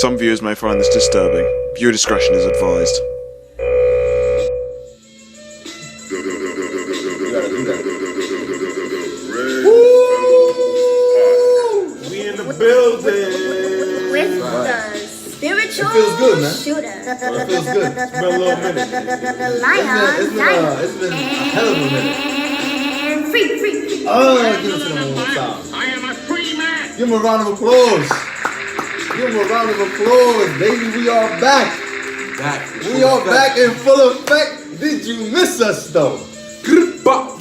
Some viewers may find this disturbing. Viewer discretion is advised. We in the building. With the spiritual shooter. It feels good. It's been a little minute. It's been a hell of a minute. And free. Oh, give it to them one more time. I am a free man. Give him a round of applause. Give him a round of applause, baby. We are back. We are back in full effect. Did you miss us though? But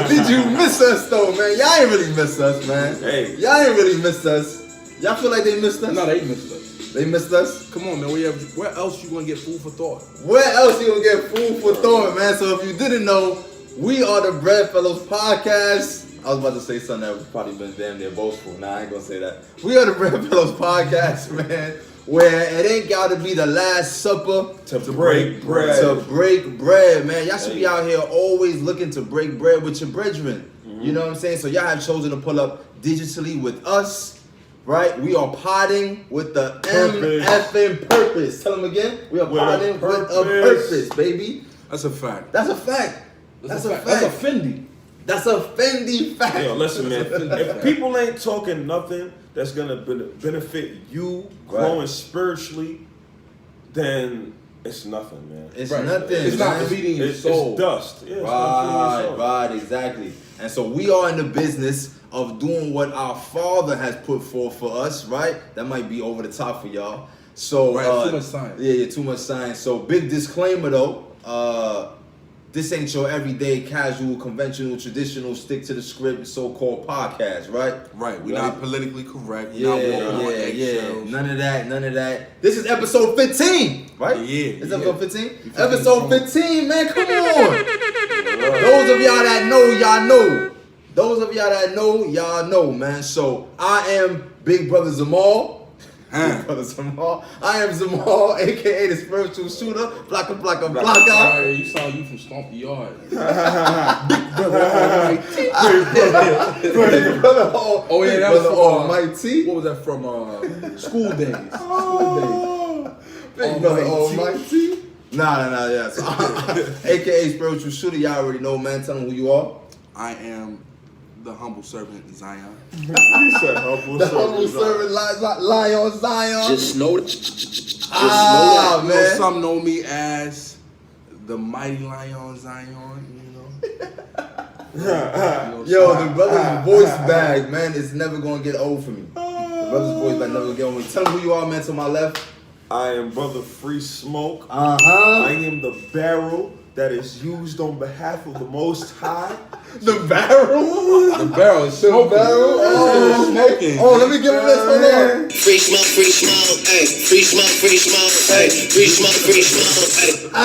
did you miss us though, man? Y'all ain't really miss us, man. Hey. Y'all ain't really missed us. Y'all feel like they missed us? No, they missed us. They missed us? Come on, man. Where else you gonna get food for thought? Where else you gonna get food for thought, man? So if you didn't know, we are the Bread Fellows Podcast. I was about to say something that would probably been damn near boastful. Nah, I ain't gonna say that. We are the Bread Fellows Podcast, man. Where it ain't gotta be the last supper To break bread. To break bread, man. Y'all should be out here always looking to break bread with your brethren. You know what I'm saying? So y'all have chosen to pull up digitally with us, right? We are potting with the MFN purpose. Tell them again. We are potting with a purpose, baby. That's a fact. That's a fact. That's a fact. That's a Fendi. That's a Fendi fact. Yo, listen, man. If people ain't talking nothing that's gonna benefit you growing spiritually, then it's nothing, man. It's Right. nothing. It's not man. feeding your It's soul. dust. Yeah, it's not feeding your soul. Right, exactly. And so we are in the business of doing what our Father has put forth for us, right? That might be over the top for y'all. So Right, too much science. Yeah, too much science. So big disclaimer though, this ain't your everyday, casual, conventional, traditional, stick to the script, so-called podcast, right? Right. We're not politically correct. Yeah, Not walking on yeah. eggshells. None of that. This is episode 15, right? Yeah, It's yeah. episode 15? You fucking Episode strong. 15, man, come on. Those of y'all that know, y'all know. Those of y'all that know, y'all know, man. So I am Big Brother Zamar. Big Brother Zamar. I am Zamar, aka the spiritual shooter. Blocka. Alright, you saw you from Stomp the Yard. Big Brother Oh, yeah, that Brother was from, Almighty. What was that from? School Days. Big Brother Almighty. Almighty. Nah, yeah. So, aka spiritual shooter, y'all already know, man. Tell them who you are. I am the humble servant Zion. He said humble The humble servant, Lion Zion. Just know that. Ah, You know, man. some know me as the mighty Lion Zion. Yo, the brother's voice bag, man, it's never gonna get old for me. The brother's voice bag never gonna get old for me. Tell me who you are, man, to my left. I am Brother Free Smoke. Uh-huh. I am the barrel that is used on behalf of the Most High. The barrel? The barrel is The smoking. barrel? Oh, Smoking. Oh, let me give him this. Hold on. Free smoke, hey. Free smoke, hey. Free smoke, hey. You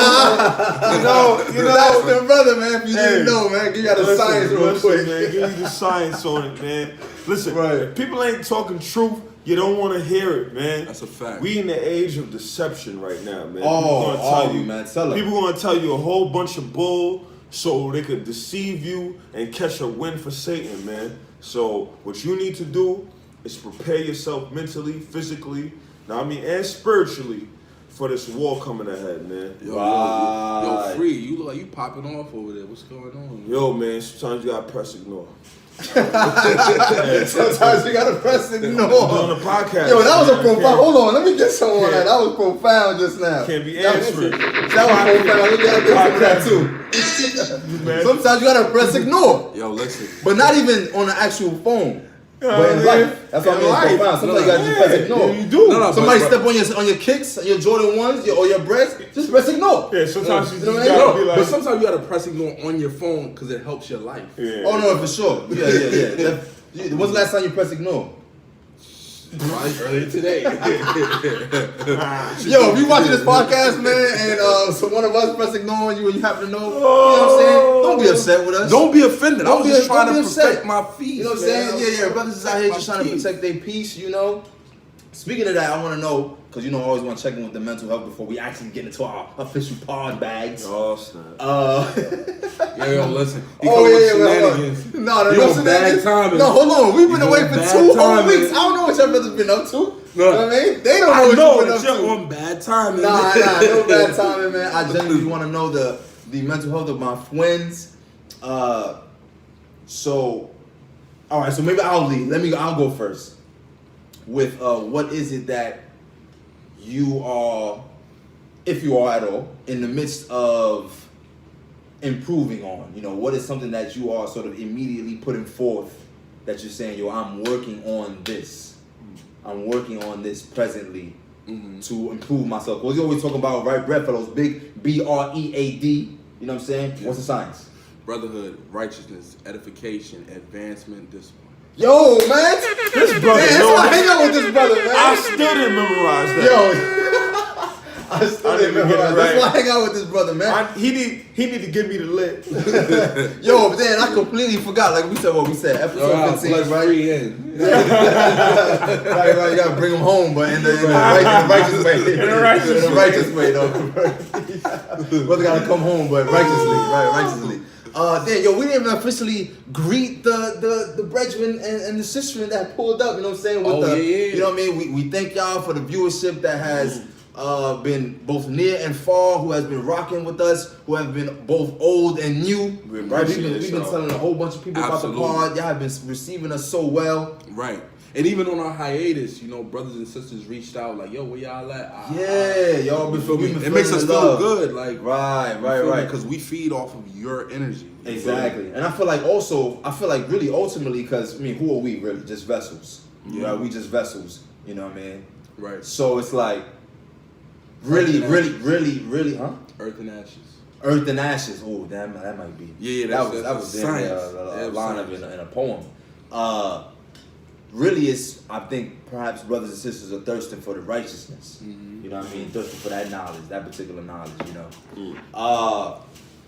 know, that's the brother, man. If you didn't know, man, give you the science real quick. man. Give you the science on it, man. Listen, Right. if people ain't talking truth, you don't want to hear it, man. That's a fact. We in the age of deception right now, man. Man, tell People gonna tell you a whole bunch of bull so they could deceive you and catch a win for Satan, man. So what you need to do is prepare yourself mentally, physically, and spiritually for this war coming ahead, man. Yo, Free, you look like you popping off over there. What's going on? Yo, man, sometimes you gotta press ignore. Sometimes you gotta press ignore. On the podcast. Yo, that was a man. profound. Hold on, let me get someone on that. That was profound just now. Can't be That answering. was profound. Let me get some of that too. Man. Sometimes you gotta press ignore, Yo, listen. but not even on the actual phone. But in man. life, that's what I mean. It's In profound. Sometimes you gotta just Yeah, press ignore. you do. No, Somebody but- step on your kicks, your Jordan 1s, or your breasts, just press ignore. Yeah, sometimes you You know just what I mean? gotta be No, like, but sometimes you gotta press ignore on your phone because it helps your life. yeah. Oh no, for sure. Yeah. When's the last time you pressed ignore? Right? Earlier today. Yo, if you watching this podcast, man, and so one of us press ignore on you and you happen to know, you know what I'm saying? Don't be upset with us. Don't be offended. I Don't was be- just trying don't to be upset. protect my peace. You know what I'm man. saying? Yeah. Brothers is out here just trying to peace. protect their peace, you know? Speaking of that, I want to know, because you know I always want to check in with the mental health before we actually get into our official pod bags. Oh, snap. Yo, listen. Shenanigans. No, You on shenanigans. bad timing. No, hold on. We've been You away on for bad 2 whole timing. weeks. I don't know what your brothers been up to. You know what I mean? They don't know I what know you've been that up to. you're on bad timing. Nah, no bad timing, man. I genuinely want to know the mental health of my twins. So, all right. So maybe I'll lead. I'll go first. With what is it that you are, if you are at all, in the midst of improving on? You know, what is something that you are sort of immediately putting forth that you're saying, yo, I'm working on this. I'm working on this presently to improve myself. Because you always talk about right bread for those big BREAD. You know what I'm saying? Yeah. What's the science? Brotherhood, righteousness, edification, advancement, discipline. Yo, man! This brother, Man, that's why I hang out with this brother, man. I still didn't memorize that. Yo, I still I didn't didn't get it memorize. right. That's why I hang out with this brother, man. He need to give me the lit. Yo, but then I completely forgot. Like we said, episode 15, right? Free in. right, you gotta bring him home, but in the righteous way. In the righteous way, though. Brother gotta come home, but righteously. Then, yo, we didn't even officially greet the brethren and the sisterin that pulled up. You know what I'm saying? You know what I mean? We thank y'all for the viewership that has been both near and far, who has been rocking with us, who have been both old and new. We've been telling a whole bunch of people about the pod. Y'all have been receiving us so well. Right. And even on our hiatus, you know, brothers and sisters reached out like, yo, where y'all at? Y'all been feeling it makes us feel good. Like, right. Because we feed off of your energy. Exactly. And I feel like really ultimately, because, I mean, who are we really? Just vessels. Yeah. Right? We just vessels. You know what I mean? Right. So it's like, really, huh? Earth and ashes. Earth and ashes. Oh, that might be. Yeah, that was a line of in a poem. Really, I think perhaps brothers and sisters are thirsting for the righteousness. Mm-hmm. You know what I mean? Thirsting for that knowledge, that particular knowledge, you know?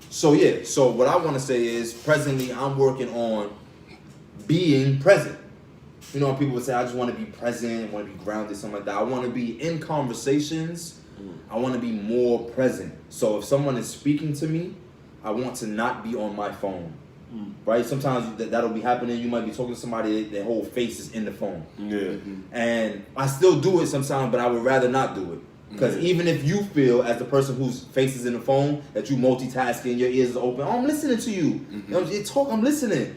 So what I want to say is, presently, I'm working on being present. You know, people would say, I just want to be present, want to be grounded, something like that. I want to be in conversations. I want to be more present. So if someone is speaking to me, I want to not be on my phone. Right? Sometimes that'll be happening. You might be talking to somebody, their whole face is in the phone. Yeah. And I still do it sometimes, but I would rather not do it. Because even if you feel, as the person whose face is in the phone, that you multitasking, your ears are open, I'm listening to you. You know, you talk, I'm listening.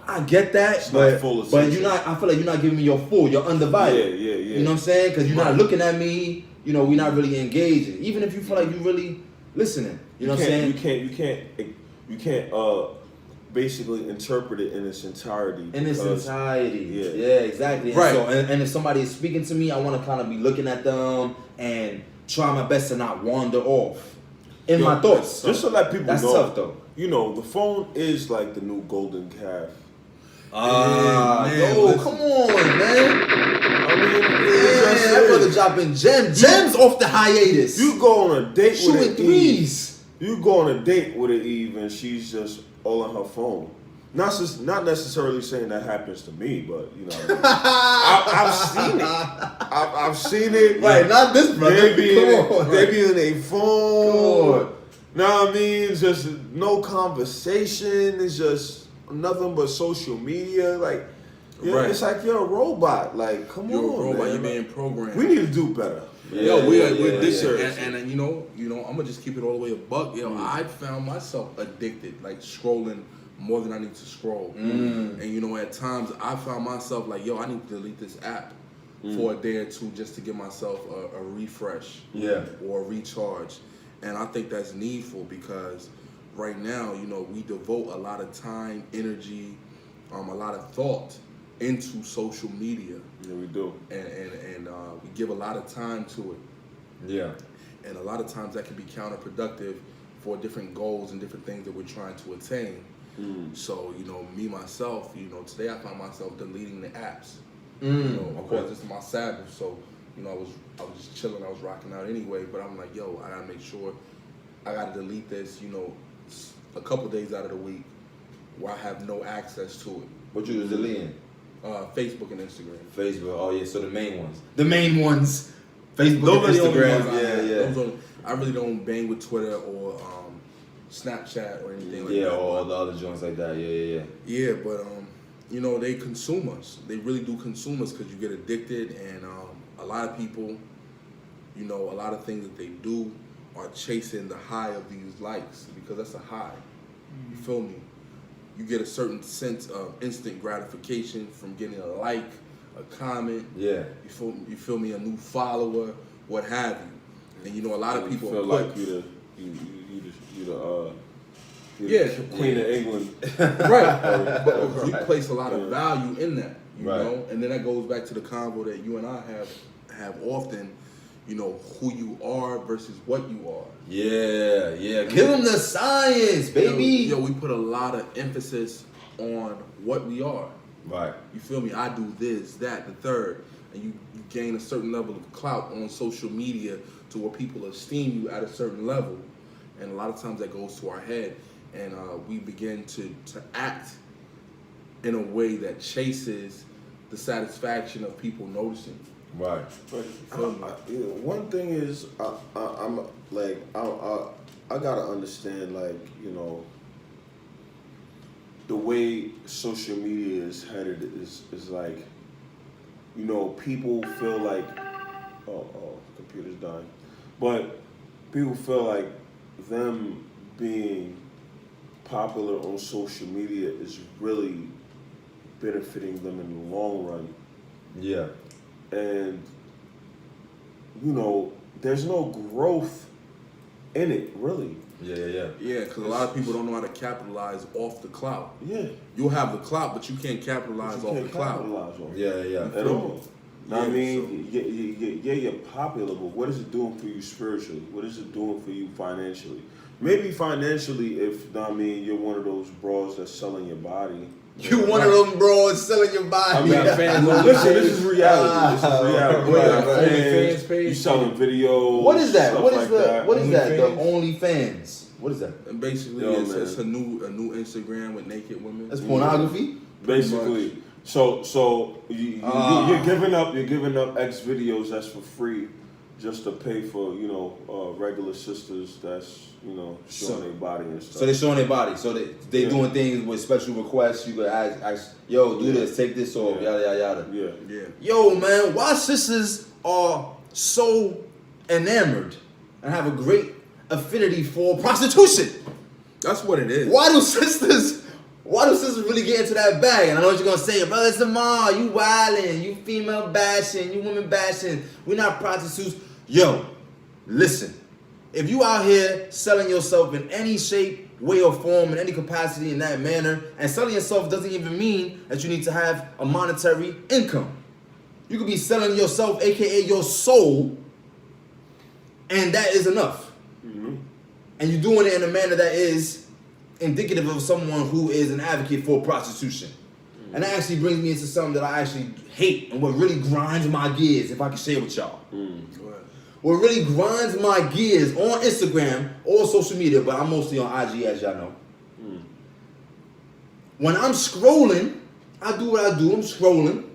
I get that, but you're not. I feel like you're not giving me your full, your undivided. Yeah. You know what I'm saying? Because you're not looking at me. You know, we're not really engaging. Even if you feel like you're really listening. You know what I'm saying? You can't basically interpret it in its entirety. Yeah, exactly. Right. And if somebody is speaking to me, I want to kind of be looking at them and try my best to not wander off in my thoughts. Just to let people know. That's tough, though. You know, the phone is like the new golden calf. Come on, man. I mean, that brother dropping gems off the hiatus. You go on a date shooting with threes. You go on a date with an Eve and she's just all on her phone. Not necessarily saying that happens to me, but you know, I've seen it. I've seen it. Right, not this brother. They be in a phone. Come on. Know what I mean? Just no conversation. It's just nothing but social media. Like, it's like you're a robot. Like, come you're on, a robot. man. You're being programmed. We need to do better. We're this and you know, I'm gonna just keep it all the way a buck. I found myself addicted, like scrolling more than I need to scroll. And you know, at times I found myself like, I need to delete this app for a day or two just to give myself a refresh, or a recharge. And I think that's needful because right now, you know, we devote a lot of time, energy, a lot of thought into social media. Yeah, we do. And we give a lot of time to it. Yeah. And a lot of times that can be counterproductive for different goals and different things that we're trying to attain. So, you know, me, myself, you know, today I found myself deleting the apps. You know, of course, this is my Sabbath, so, you know, I was just chilling, I was rocking out anyway, but I'm like, I gotta make sure I gotta delete this, you know, a couple days out of the week where I have no access to it. What you was deleting? Facebook and Instagram. Facebook, oh yeah, so the main ones. Facebook Those and are the Instagram, only ones I really don't bang with Twitter or Snapchat or anything like that. Yeah, or all the other joints like that, Yeah, but, you know, they consume us. They really do consume us because you get addicted and a lot of people, you know, a lot of things that they do are chasing the high of these likes because that's a high. You feel me? You get a certain sense of instant gratification from getting a like, a comment. Yeah. You feel me? A new follower, what have you. And you know, a lot of people feel like you the Queen of England. Right. But we place a lot of value in that, you know? And then that goes back to the convo that you and I have often, you know, who you are versus what you are. Yeah. Give them the science, baby. Yo, we put a lot of emphasis on what we are. Right. You feel me? I do this, that, the third. And you gain a certain level of clout on social media to where people esteem you at a certain level. And a lot of times that goes to our head. And we begin to act in a way that chases the satisfaction of people noticing. Right. But one thing is, I'm like, I gotta understand, like, you know, the way social media is headed is like, you know, people feel like, computer's dying, but people feel like them being popular on social media is really benefiting them in the long run. Yeah. And, you know, there's no growth in it, really. Yeah. Yeah, because a lot of people don't know how to capitalize off the clout. Yeah. You'll have the clout, but you can't capitalize off the clout. Yeah. At all. Yeah, I mean, you're popular, but what is it doing for you spiritually? What is it doing for you financially? Maybe financially, if, I mean, you're one of those bros that's selling your body. You one of them bros selling your body. I mean, fans. listen, this is reality. This is reality. You got OnlyFans fans, page. you selling videos. What is that? Stuff What is like the? that. What is that? The OnlyFans? OnlyFans. What is that? And basically, Yo, it's a new Instagram with naked women. That's pornography. Basically, so you're giving up X videos that's for free, just to pay for, you know, regular sisters that's, you know, showing their body and stuff. So they showing their body. So they doing things with special requests. You could ask, yo, do this, take this off, yada yada. Yeah. Yo, man, why sisters are so enamored and have a great affinity for prostitution? That's what it is. Why do sisters really get into that bag? And I know what you're gonna say, brother Zamar, you wildin', you female bashing, you women bashing, we're not prostitutes. Yo, listen, if you out here selling yourself in any shape, way or form, in any capacity in that manner, and selling yourself doesn't even mean that you need to have a monetary income. You could be selling yourself, aka your soul, and that is enough. Mm-hmm. And you're doing it in a manner that is indicative of someone who is an advocate for prostitution. And that actually brings me into something that I actually hate and what really grinds my gears, if I can share with y'all. What really grinds my gears on Instagram or social media, but I'm mostly on IG, as y'all know. When I'm scrolling, I do what I do, I'm scrolling,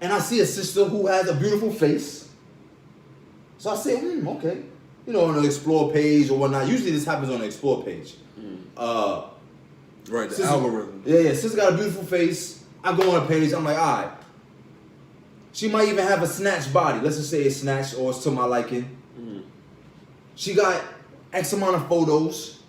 and I see a sister who has a beautiful face. So I say, okay. You know, on the explore page or whatnot. Usually this happens on the explore page. Right, the sister, algorithm. Yeah, sister got a beautiful face. I go on her page, I'm like, all right. She might even have a snatched body. Let's just say it's snatched or it's to my liking. She got X amount of photos.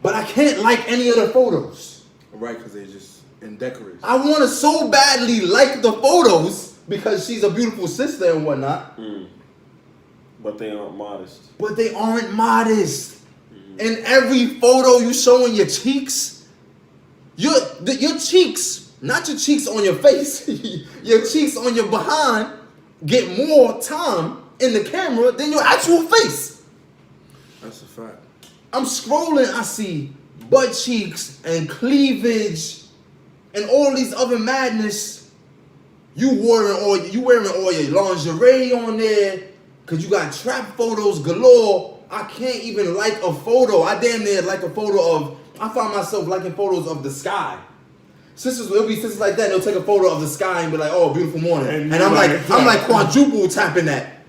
But I can't like any of the photos. Right, because they're just indecorous. I want to so badly like the photos because she's a beautiful sister and whatnot. But they aren't modest. But they aren't modest. In every photo you showing your cheeks, your cheeks, not your cheeks on your face, your cheeks on your behind get more time in the camera than your actual face. That's a fact. I'm scrolling, I see butt cheeks and cleavage and all these other madness. You wearing all your lingerie on there because you got trap photos galore. I can't even like a photo. I damn near like a photo of, I find myself liking photos of the sky. It'll be sisters like that, they'll take a photo of the sky and be like, oh, beautiful morning. And I'm like quadruple tapping that.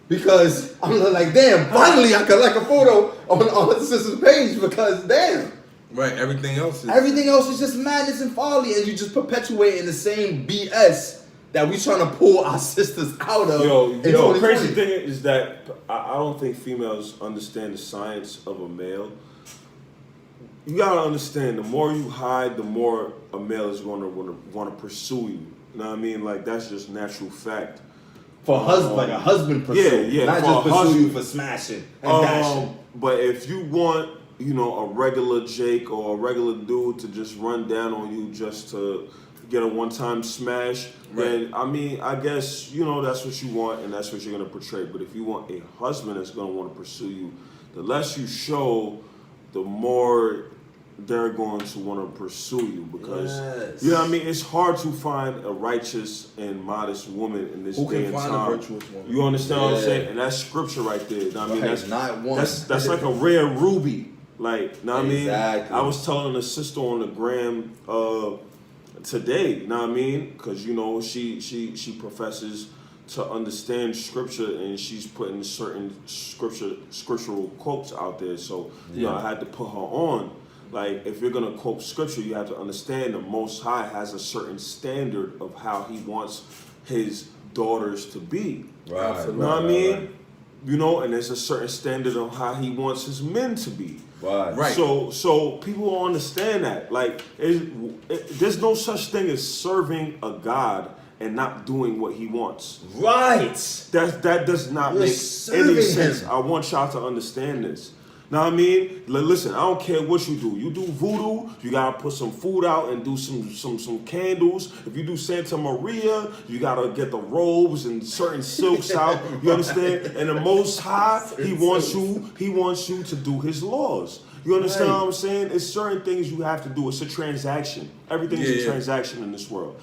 Because I'm like, damn, finally I could like a photo on the sister's page because damn. Right, everything else is just madness and folly, and you just perpetuating the same BS that we trying to pull our sisters out of. Yo, crazy thing is that I don't think females understand the science of a male. You gotta understand, the more you hide, the more a male is gonna want to pursue you. You know what I mean? Like, that's just natural fact. For like a husband pursue. Yeah, not just pursue you for smashing and dashing. But if you want, a regular Jake or a regular dude to just run down on you just to get a one-time smash, then I guess that's what you want and that's what you're gonna portray. But if you want a husband that's gonna want to pursue you, the less you show, the more they're going to want to pursue you, because you know what I mean. It's hard to find a righteous and modest woman in this day and time. A virtuous woman. You understand what I'm saying? And that's scripture right there. You know what I mean, that's not one. That's like a rare ruby. Like, know what I mean? I was telling a sister on the gram today. You know what I mean? Because she professes to understand scripture, and she's putting certain scriptural quotes out there. So I had to put her on. Like, if you're gonna quote scripture, you have to understand the Most High has a certain standard of how He wants His daughters to be. Right. You know what I mean? And there's a certain standard of how He wants His men to be. Right. So people don't understand that. Like, there's no such thing as serving a God and not doing what He wants. Right. That does not make any sense. I want y'all to understand this. Know what I mean? Listen, I don't care what you do. You do voodoo, you gotta put some food out and do some candles. If you do Santa Maria, you gotta get the robes and certain silks out. You understand? And the Most High, He wants you to do His laws. You understand what I'm saying? It's certain things you have to do. It's a transaction. Everything is a transaction in this world.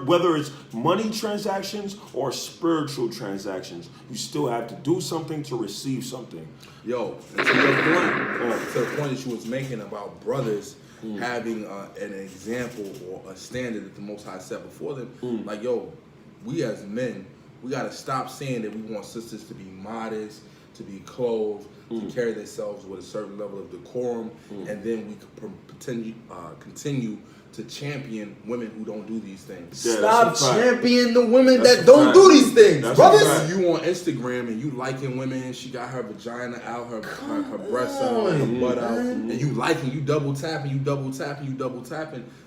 Whether it's money transactions or spiritual transactions, you still have to do something to receive something. Yo, and to your point, to the point that you was making about brothers having an example or a standard that the Most High set before them, like, yo, we as men, we gotta stop saying that we want sisters to be modest, to be clothed, to carry themselves with a certain level of decorum, and then we could continue to champion women who don't do these things. Yeah, stop championing the women that don't do these things, brothers. You on Instagram and you liking women, she got her vagina out, her breasts out, her butt out, and you liking, you double tapping.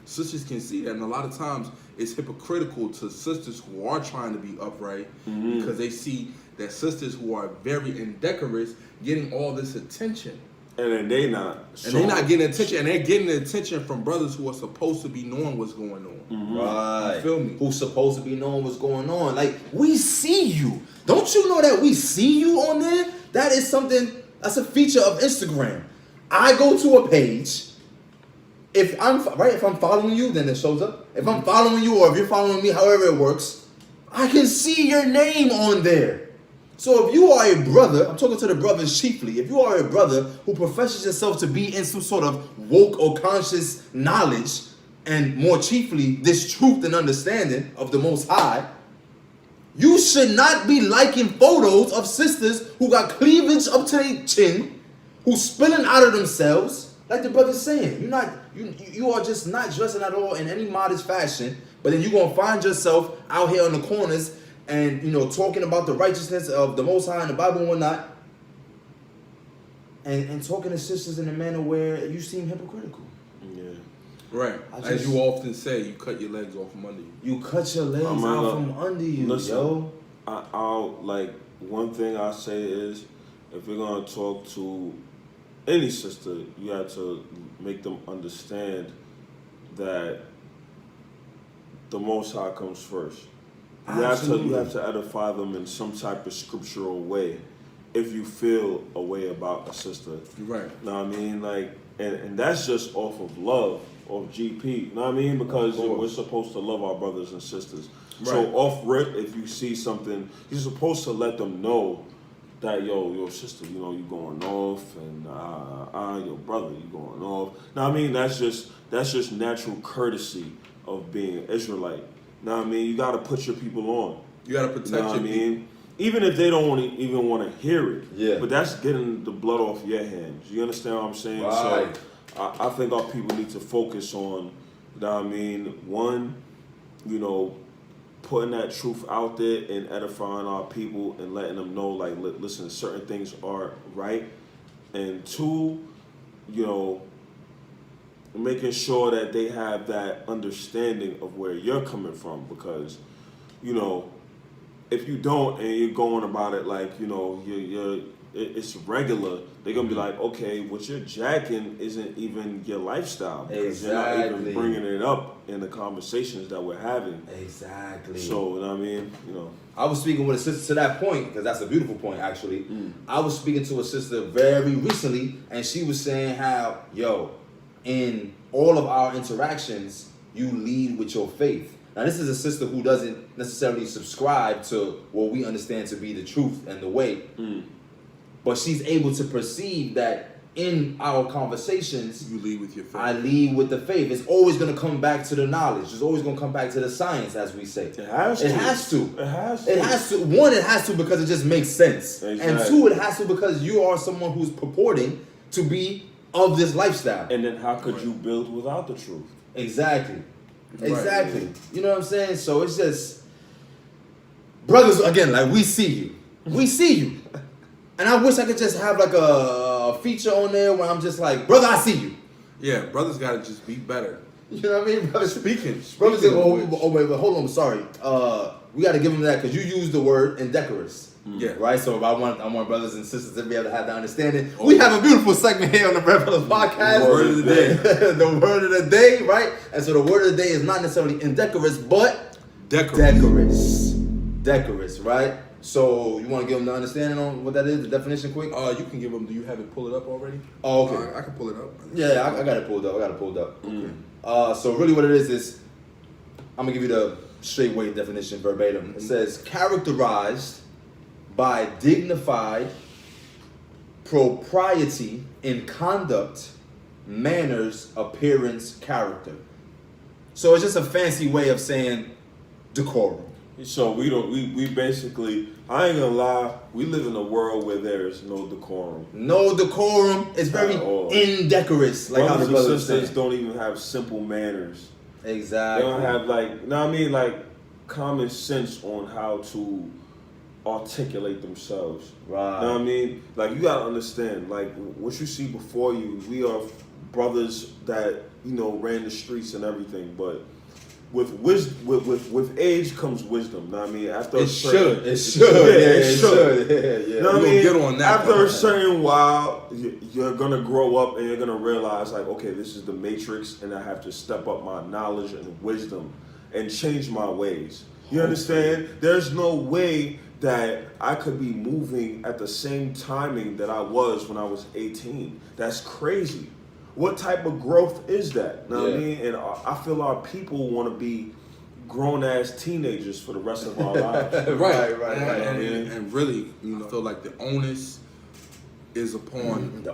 Sisters can see that, and a lot of times it's hypocritical to sisters who are trying to be upright because they see that sisters who are very indecorous getting all this attention. And then they not. And they're not getting attention. And they're getting the attention from brothers who are supposed to be knowing what's going on. Right. You feel me? Who's supposed to be knowing what's going on. Like, we see you. Don't you know that we see you on there? That is something, that's a feature of Instagram. I go to a page. If I'm following you, then it shows up. If I'm following you, or if you're following me, however it works, I can see your name on there. So if you are a brother, I'm talking to the brothers chiefly, if you are a brother who professes yourself to be in some sort of woke or conscious knowledge, and more chiefly, this truth and understanding of the Most High, you should not be liking photos of sisters who got cleavage up to their chin, who spilling out of themselves, like the brother's saying. You are just not dressing at all in any modest fashion, but then you're gonna find yourself out here on the corners and talking about the righteousness of the Most High in the Bible and whatnot, and talking to sisters in a manner where you seem hypocritical. Yeah. Right. As you often say, you cut your legs off from under you. You cut your legs out from under you, listen, I'll like, one thing I say is, if you're gonna talk to any sister, you have to make them understand that the Most High comes first. You have to edify them in some type of scriptural way if you feel a way about a sister. You're right. Know what I mean? Like, and that's just off of love, off GP. Know what I mean? Because we're supposed to love our brothers and sisters. Right. So off rip, if you see something, you're supposed to let them know that, yo, sister, you going off, and your brother, you going off. Now, I mean, that's just natural courtesy of being an Israelite. Know what I mean? You got to put your people on. You got to protect your people. Even if they don't even want to hear it. Yeah. But that's getting the blood off your hands. You understand what I'm saying? Right. So I think our people need to focus on, know what I mean, one, putting that truth out there and edifying our people and letting them know, like, listen, certain things are right. And two, you know, making sure that they have that understanding of where you're coming from, because, you know, if you don't and you're going about it like, you know, it's regular, they're gonna be like, okay, what you're jacking isn't even your lifestyle. Because you're not even bringing it up in the conversations that we're having. Exactly. So, you know what I mean? You know. I was speaking with a sister to that point, because that's a beautiful point, actually. I was speaking to a sister very recently, and she was saying how, yo, in all of our interactions, you lead with your faith. Now, this is a sister who doesn't necessarily subscribe to what we understand to be the truth and the way. But she's able to perceive that in our conversations, you lead with your faith. I lead with the faith. It's always going to come back to the knowledge. It's always going to come back to the science, as we say. It has to. It has to. It has to. It has to. One, it has to because it just makes sense. Exactly. And two, it has to because you are someone who's purporting to be of this lifestyle. And then how could you build without the truth? Exactly. Exactly. You know what I'm saying? So it's just, brothers, again, like, we see you. We see you. And I wish I could just have like a feature on there where I'm just like, brother, I see you. Yeah, brothers gotta just be better. You know what I mean? Brothers, Speaking brothers say, of wait, hold on, sorry. We gotta give them that because you used the word indecorous. Yeah. Right? So if I want brothers and sisters to be able to have the understanding. We have a beautiful segment here on the Bread Brothers podcast. The word of the day. The word of the day, right? And so the word of the day is not necessarily indecorous, but decorous. Decorous, right? So you want to give them the understanding on what that is, the definition quick? You can give them, do you have it pull it up already? Oh, okay. I can pull it up. Yeah, I got it pulled up. Okay. So really what it is I'm going to give you the straight way definition verbatim. It says, characterized by dignified propriety in conduct, manners, appearance, character. So it's just a fancy way of saying decorum. So we basically, I ain't gonna lie, we live in a world where there is no decorum. No decorum. It's very indecorous. Like how the brothers and sisters sisters don't even have simple manners. Exactly. They don't have, like, you know what I mean, like, common sense on how to articulate themselves. Right. You know what I mean? Like, you gotta understand, like, what you see before you, we are brothers that, you know, ran the streets and everything, but with wisdom, with age comes wisdom. Know what I mean? After it should. It should. Yeah. You know what I mean? Get on that. After a certain while, you're gonna grow up and you're gonna realize, like, okay, this is the matrix, and I have to step up my knowledge and wisdom and change my ways. You understand? There's no way that I could be moving at the same timing that I was when I was 18. That's crazy. What type of growth is that? You know what I mean? And I feel our people want to be grown-ass teenagers for the rest of our lives. Right. And really, you know, I feel like the onus is upon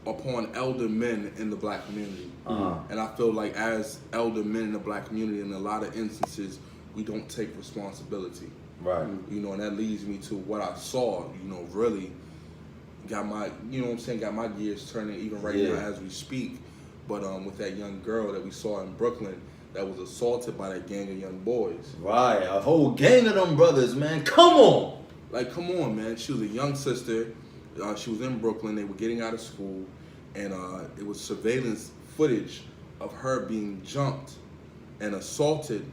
upon elder men in the black community. And I feel like as elder men in the black community, in a lot of instances, we don't take responsibility. Right. You know, and that leads me to what I saw, you know, really got my, you know what I'm saying, got my gears turning even right now as we speak. But with that young girl that we saw in Brooklyn that was assaulted by that gang of young boys. Right, a whole gang of them brothers, man. Come on. Like, come on, man. She was a young sister. She was in Brooklyn. They were getting out of school. And it was surveillance footage of her being jumped and assaulted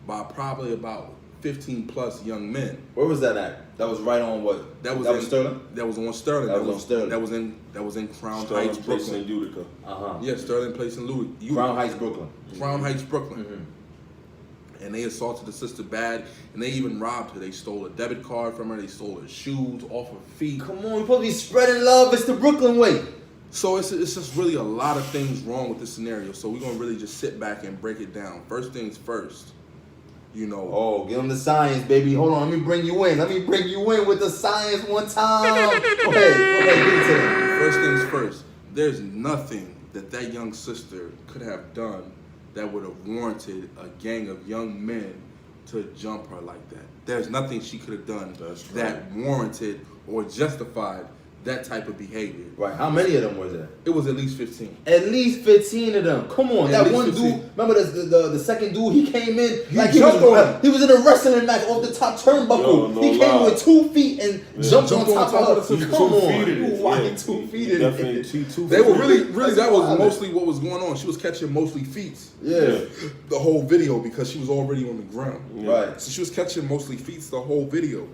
by probably about 15 plus young men. Where was that at? That was right on what? That was Sterling? That was on Sterling. That was on Sterling. That was in Crown Sterling Heights, Place Brooklyn. in Utica. Yeah, Sterling Place in Utica. Crown Heights, Brooklyn. Crown Heights, Brooklyn. And they assaulted the sister bad, and they even robbed her. They stole a debit card from her. They stole her shoes off her feet. Come on, we're supposed to be spreading love. It's the Brooklyn way. So it's just really a lot of things wrong with this scenario. So we're gonna really just sit back and break it down. First things first, you know. Oh, give them the science, baby. Hold on, let me bring you in. Let me bring you in with the science one time. Go ahead, give it to them. First things first. There's nothing that young sister could have done that would have warranted a gang of young men to jump her like that. There's nothing she could have done that warranted or justified that type of behavior. Right. How many of them was there? It was at least 15. At least 15 of them. Come on, At that least one 15. dude. Remember the second dude? He came in like jumped on him. he was in a wrestling match off the top turnbuckle. Yo, no he came lie. with 2 feet and jumped on top of her. He Come on, two-feeted it. why Yeah, 2 feet? he definitely two. They were really That's that was wild. mostly what was going on. She was catching mostly feet. Yeah. The whole video because she was already on the ground. Right. So she was catching mostly feet the whole video.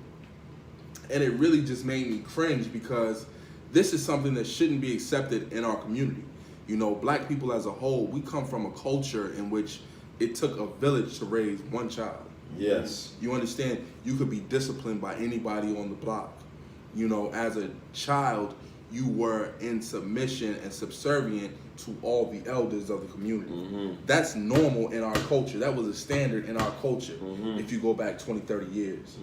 And it really just made me cringe because this is something that shouldn't be accepted in our community. You know, black people as a whole, we come from a culture in which it took a village to raise one child. Yes. You understand? You could be disciplined by anybody on the block. You know, as a child, you were in submission and subservient to all the elders of the community. That's normal in our culture. That was a standard in our culture if you go back 20, 30 years.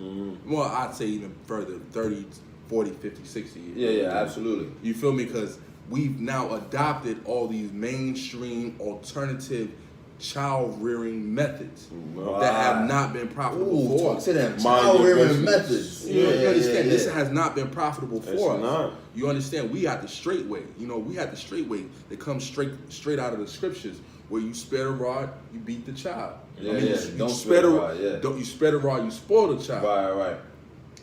Well, I'd say even further, 30, 40, 50, 60 years. Yeah, absolutely. You feel me? Because we've now adopted all these mainstream alternative child rearing methods that have not been profitable Ooh, for talk us. to them. Mind Child your rearing business. methods. You understand? Yeah. This has not been profitable It's for us. not. You understand? We got the straight way. You know, we had the straight way that comes straight out of the scriptures, where you spare the rod, you beat the child. Yeah, You don't spare the rod, yeah. Don't you spare the rod, you spoil the child. Right.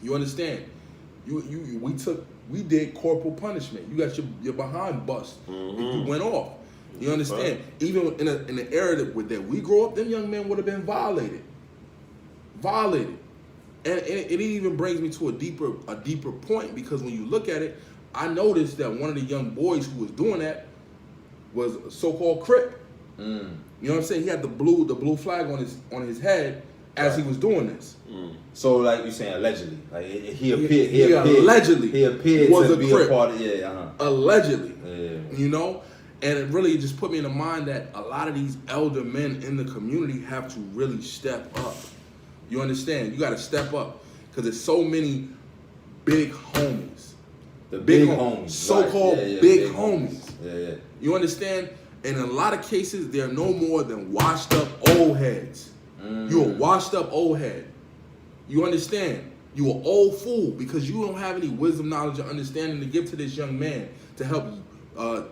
You understand? We did corporal punishment. You got your behind bust. If you went off. You understand? Even in the era that we grew up, them young men would have been violated. And it even brings me to a deeper point, because when you look at it, I noticed that one of the young boys who was doing that was a so-called Crip. You know what I'm saying? He had the blue flag on his head as he was doing this. So, like you saying, allegedly, like he appeared was to a be Crip. a part of Allegedly. Yeah. You know? And it really just put me in the mind that a lot of these elder men in the community have to really step up. You understand? You got to step up, because there's so many big homies. The big homies. So-called right. big homies. Yeah. You understand? And in a lot of cases, they're no more than washed up old heads. You're a washed up old head. You understand? You're an old fool because you don't have any wisdom, knowledge, or understanding to give to this young man to help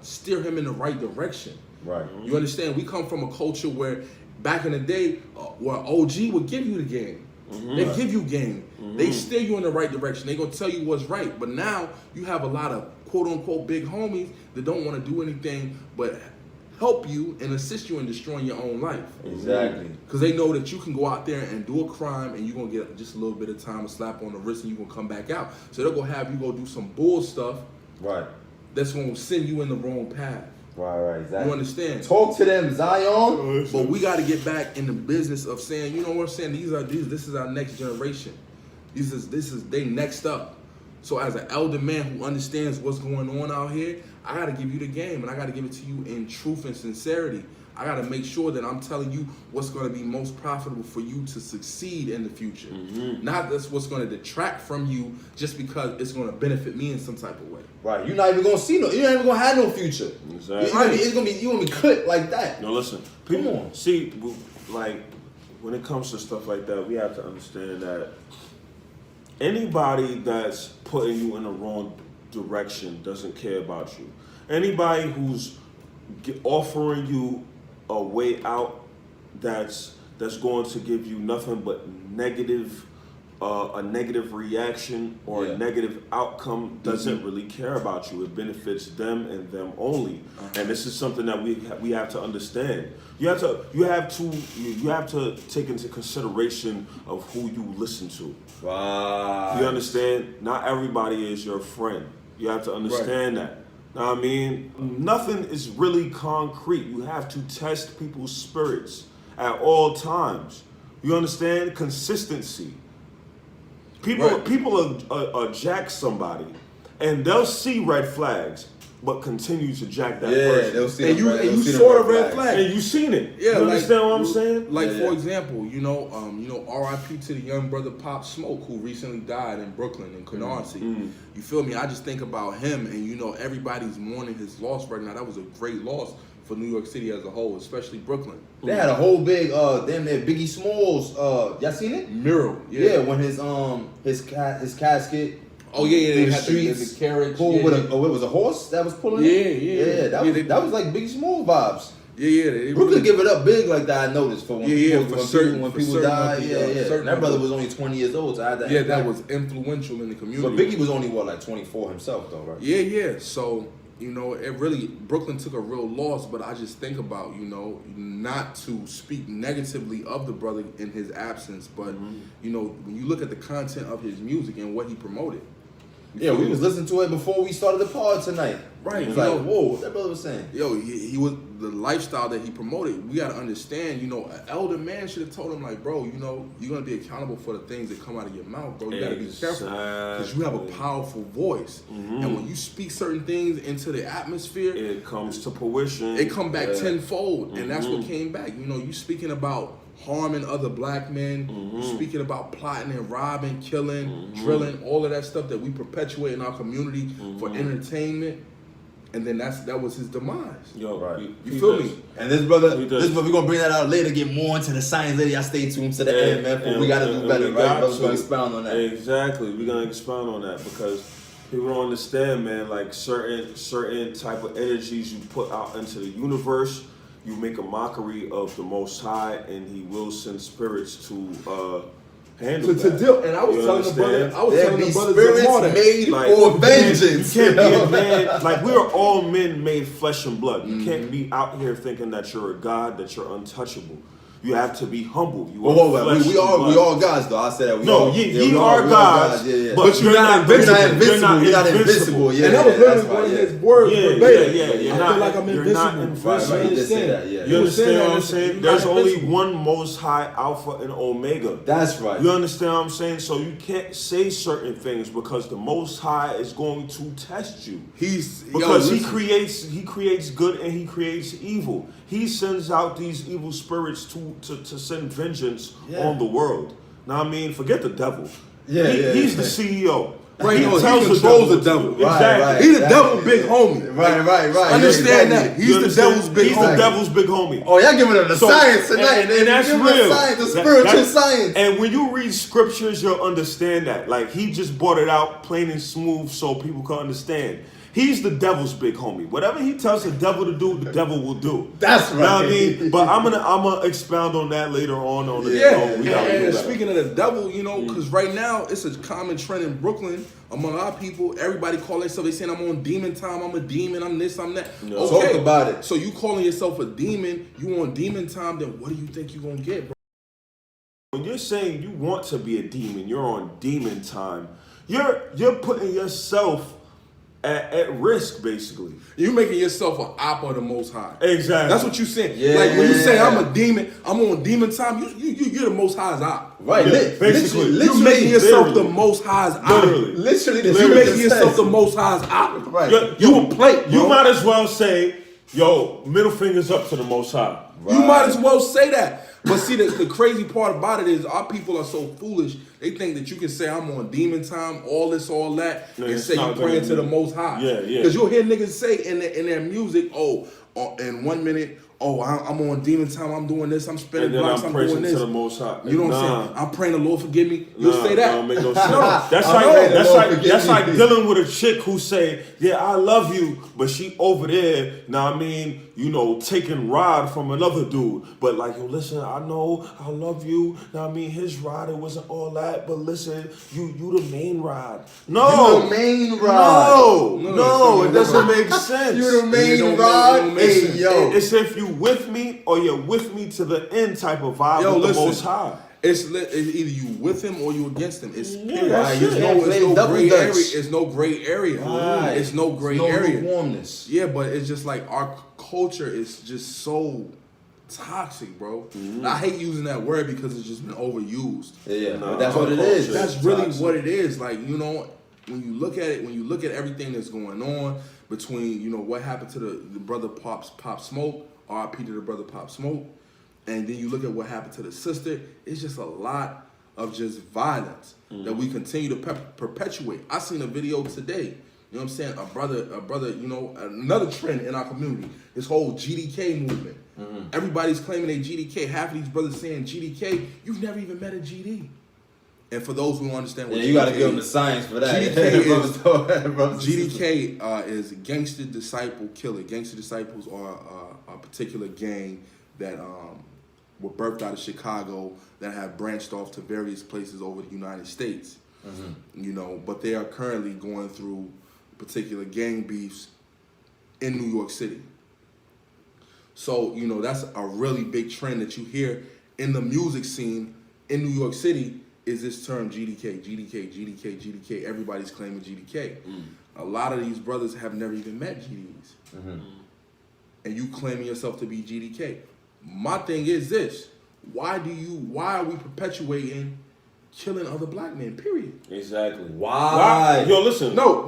steer him in the right direction. Right. You understand? We come from a culture where back in the day, where OG would give you the game. They give you game. They steer you in the right direction. They gonna tell you what's right. But now you have a lot of quote unquote big homies that don't want to do anything but help you and assist you in destroying your own life. Exactly. Because they know that you can go out there and do a crime and you're going to get just a little bit of time, a slap on the wrist, and you're going to come back out. So they're going to have you go do some bull stuff Right. that's going to send you in the wrong path. Right. Exactly. You understand? Talk to them, Zion. But we got to get back in the business of saying, you know what I'm saying? This is our next generation. This is they next up. So as an elder man who understands what's going on out here, I got to give you the game, and I got to give it to you in truth and sincerity. I got to make sure that I'm telling you what's going to be most profitable for you to succeed in the future. Not that's what's going to detract from you just because it's going to benefit me in some type of way. Right. You're not even gonna see you're not even gonna have no future. Exactly. You're gonna be clipped like that. No, listen. Come on. See, like, when it comes to stuff like that, we have to understand that anybody that's putting you in the wrong direction doesn't care about you. Anybody who's offering you a way out that's going to give you nothing but negative, a negative reaction or a negative outcome doesn't really care about you. It benefits them and them only. And this is something that we have to understand. You have to take into consideration of who you listen to. Right. You understand? Not everybody is your friend. You have to understand that. Know what I mean? Nothing is really concrete. You have to test people's spirits at all times. You understand? Consistency. People are jack somebody, and they'll see red flags, but continue to jack that person. They'll see And you saw the red flag. And you seen it. Yeah, you understand what I'm saying? Like for example, R.I.P. to the young brother Pop Smoke who recently died in Brooklyn in Canarsie. You feel me? I just think about him, and everybody's mourning his loss right now. That was a great loss for New York City as a whole, especially Brooklyn. They had a whole big damn near Biggie Smalls. Y'all seen it? Mural. Yeah, when his casket. Oh yeah, through they the had streets. the carriage. Pulled Yeah, with yeah. it was a horse that was pulling Yeah, it? yeah. That was like Big Small vibes. Yeah. They Brooklyn really- give it up big like that. I noticed for when for people certain die. of the, Yeah. certain That of brother the- was only 20 years old. So I had that. Yeah, that was influential in the community. But Biggie was only like 24 himself though, right? Yeah. So, it really, Brooklyn took a real loss, but I just think about, not to speak negatively of the brother in his absence, but, when you look at the content of his music and what he promoted. Yeah, we was listening to it before we started the pod tonight. Right, It was like, whoa, what that brother was saying. Yo, he was the lifestyle that he promoted. We gotta understand, an elder man should have told him, like, bro, you're gonna be accountable for the things that come out of your mouth, bro. You gotta be careful because you have a powerful voice, and when you speak certain things into the atmosphere, It comes to fruition. it come back tenfold, and that's what came back. You speaking about harming other black men, you speaking about plotting and robbing, killing, drilling, all of that stuff that we perpetuate in our community for entertainment. And then that was his demise. Yo, Right. You feel me? And this brother, He does. we're gonna bring that out later, get more into the science later. Y'all stay tuned to the end, man. But we gotta do better, right? Brother's gonna expound on that. Exactly. We're gonna expound on that because people don't understand, man, like certain type of energies you put out into the universe, you make a mockery of the Most High, and He will send spirits to handle To that. deal. And I was You telling the brother, understand? There be Zamar spirits that. made Like, for vengeance. You can't be a man. Like, we are all men made flesh and blood. You can't be out here thinking that you're a god, that you're untouchable. You have to be humble. You are flesh We and blood. all gods though. I said that. No, you are gods, Yeah. but you're not You're not invincible. invincible. You're not invincible. Yeah, And that was that's literally one right, of yeah. his words Yeah, verbatim. yeah. I You're feel not- like I'm you're invincible. not invincible. Right, he did say that, yeah. You understand what I'm that saying? you're There's not only invincible. one Most High Alpha and Omega. That's right. You understand what I'm saying? So you can't say certain things because the Most High is going to test you. Because he creates good and he creates evil. He sends out these evil spirits to send vengeance on the world. Now I mean, forget the devil. He's the CEO. Right, He no, tells he controls the what to do. devil. Exactly. Right. He's the devil big homie. Right. Understand Yeah, that. exactly. He's You the understand? devil's big He's homie. the devil's big homie. Oh, y'all giving it the So- science tonight, and that's Giving real. The science, the That- spiritual that- science. And when you read scriptures, you'll understand that. Like, he just brought it out plain and smooth so people can understand. He's the devil's big homie. Whatever he tells the devil to do, the devil will do. That's right. Know what I mean? But I'm gonna expound on that later on the Yeah, show. We gotta do and that. speaking of the devil, because right now it's a common trend in Brooklyn among our people. Everybody call themselves, they saying I'm on demon time, I'm a demon, I'm this, I'm that. No. Talk about it. So you calling yourself a demon, you on demon time, then what do you think you gonna get, bro? When you're saying you want to be a demon, you're on demon time. You're putting yourself at risk, basically. You making yourself an op of the Most High. Exactly. That's what you saying. Yeah, like when you say yeah. I'm a demon, I'm on demon time. You're the Most High's op. Right, Yeah, basically. You making yourself literally. the Most High's op. Literally. Literally, the You scripture making yourself says. the Most High's op. Right. You a plate, You bro. might as well say, yo, middle fingers up to the Most High. You might as well say that. But see, the crazy part about it is our people are so foolish. They think that you can say I'm on demon time, all this, all that, No, and it's say you not praying gonna to the be- Most High. Yeah, yeah. Because you'll hear niggas say in their music, in 1 minute, I'm on demon time, I'm doing this, I'm spinning And then blocks, I'm I'm praising doing this. to the Most High. You know what I'm saying? I'm praying the Lord forgive me. You'll say that. Don't make no sense. That's I like know the that's Lord like forgive that's me. like dealing with a chick who say, "Yeah, I love you," but she over there. Now I mean, taking rod from another dude. But like, yo, listen, I know I love you. Now I mean, his rod it wasn't all that, but listen, you the main rod. No, You the main rod. No, it doesn't make sense. You the It don't main make rod. Hey, sense. yo. It's if you with me or you're with me to the end type of vibe Yo, with listen. the Most High. It's either you with him or you against him. It's period. that's There's it. no, Play it's no double gray dutch. area. It's no gray area. Right. It's no gray No area. lukewarmness. Yeah, but it's just like our culture is just so toxic, bro. I hate using that word because it's just been overused. Yeah, No, but that's our what it culture is. That's It's really toxic. what it is. Like, when you look at it, when you look at everything that's going on between, what happened to the brother Pop Smoke, RIP to the brother Pop Smoke, and then you look at what happened to the sister, it's just a lot of just violence that we continue to perpetuate. I seen a video today. You know what I'm saying? A brother, another trend in our community, this whole GDK movement. Everybody's claiming they GDK. Half of these brothers saying GDK, you've never even met a GD. And for those who don't understand what you got to give them the science for that. GDK is Gangster Disciple Killer. Gangster Disciples are a particular gang that were birthed out of Chicago that have branched off to various places over the United States. You know, but they are currently going through particular gang beefs in New York City. So, you know, that's a really big trend that you hear in the music scene in New York City is this term GDK. Everybody's claiming GDK. A lot of these brothers have never even met GDs. And you claiming yourself to be GDK. My thing is this. Why are we perpetuating killing other black men, period? Exactly. Why? Yo, listen. No,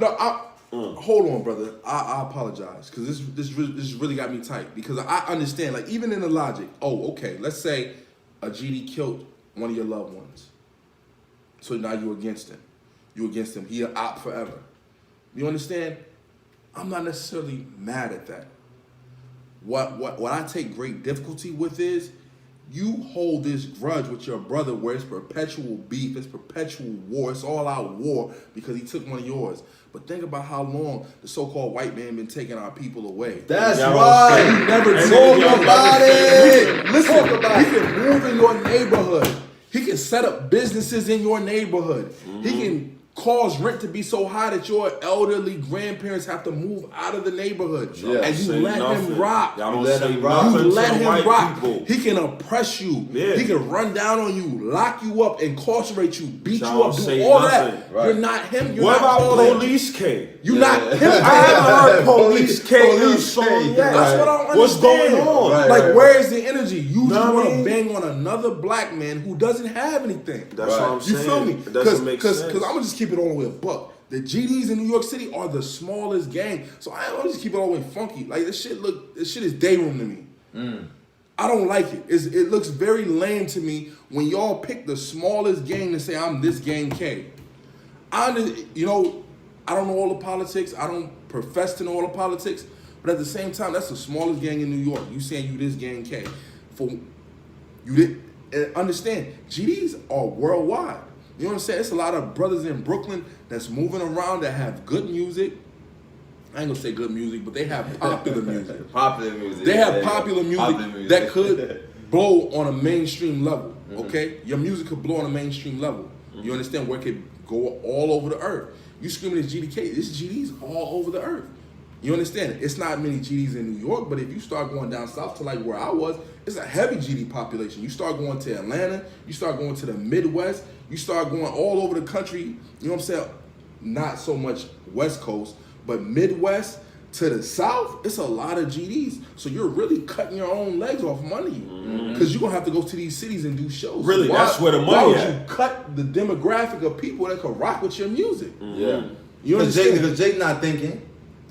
hold on, brother. I apologize because this really got me tight because I understand, like, even in the logic. Oh, okay. Let's say a GD killed one of your loved ones, so now you're against him. You're against him. He'll op forever. You understand? I'm not necessarily mad at that. What I take great difficulty with is you hold this grudge with your brother where it's perpetual beef, it's perpetual war, it's all out war because he took one of yours. But think about how long the so-called white man been taking our people away. That's right. You never talk about it. Listen, he can move in your neighborhood. He can set up businesses in your neighborhood. He can cause rent to be so high that your elderly grandparents have to move out of the neighborhood. And you let him rock. Y'all don't let say him rock. nothing You to let the him white rock. people. He can oppress you. Yeah. He can run down on you, lock you up, incarcerate you, beat Y'all you up, don't do say all nothing. that. Right. You're not him. You're What not about all that. Police K? You're not him. I haven't heard Police K in a Police song K. yet. That's what I don't understand. What's going on? Right. Like, where is the energy? You Know just what I want to mean? bang on another black man who doesn't have anything. That's what I'm You saying. feel me? It doesn't make sense. Because I'm gonna just keep it all the way a buck. The GDs in New York City are the smallest gang, so I'm just keep it all the way funky. Like this shit is day room to me. I don't like it. It looks very lame to me when y'all pick the smallest gang to say I'm this gang K. I don't know all the politics. I don't profess to know all the politics, but at the same time, that's the smallest gang in New York. You saying you this gang K? Understand? GDs are worldwide. You know what I'm saying? It's a lot of brothers in Brooklyn that's moving around that have good music. I ain't gonna say good music, but they have popular music. They have popular music that could blow on a mainstream level, okay? Your music could blow on a mainstream level. You understand? Where it could go all over the earth. You screaming this GDK, this GD's all over the earth. You understand? It's not many GDs in New York, but if you start going down south to like where I was, it's a heavy GD population. You start going to Atlanta, you start going to the Midwest, you start going all over the country, you know what I'm saying? Not so much West Coast, but Midwest to the South, it's a lot of GDs. So you're really cutting your own legs off money. Because you're going to have to go to these cities and do shows. Really, that's where the why money would at. you cut the demographic of people that could rock with your music? Yeah. You understand? Because Jake not thinking.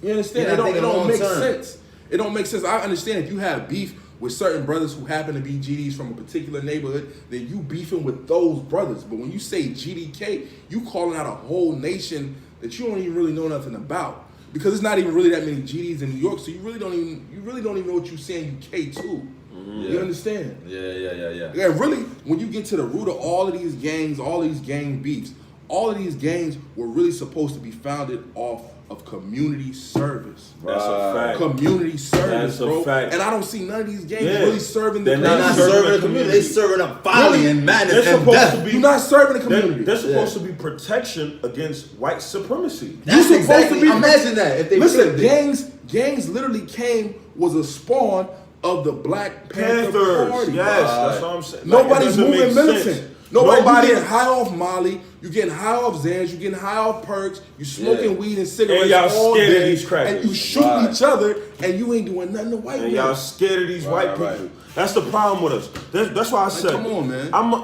You understand? You're not It thinking don't make long-term. sense. It don't make sense. I understand if you have beef with certain brothers who happen to be GDs from a particular neighborhood, then you beefing with those brothers. But when you say GDK, you calling out a whole nation that you don't even really know nothing about. Because it's not even really that many GDs in New York, so you really don't even know what you're saying you K to. You understand? Yeah. Yeah, really, when you get to the root of all of these gangs, all these gang beefs, all of these gangs were really supposed to be founded off of community service. That's a fact. Community service, That's a bro. fact. And I don't see none of these gangs Yeah. really serving the They're They're not community. serving the community. They serving up folly and madness They're and supposed death. to be. You're not serving the community. They're supposed to be protection against white supremacy. That's supposed exactly, to be- imagine that. If they Listen, flipped it. gangs literally was a spawn of the Black Panther Panthers. Party. Yes, that's what I'm saying. Nobody's Like, it doesn't moving make militant. sense. Nobody getting high off Molly. You getting high off Xans. You getting high off perks. You smoking weed and cigarettes And y'all all scared of day. these crackers. And you shooting each other, and you ain't doing nothing to white And men. y'all scared of these white people. right. That's the problem with us. That's why I said. come on, man. I'm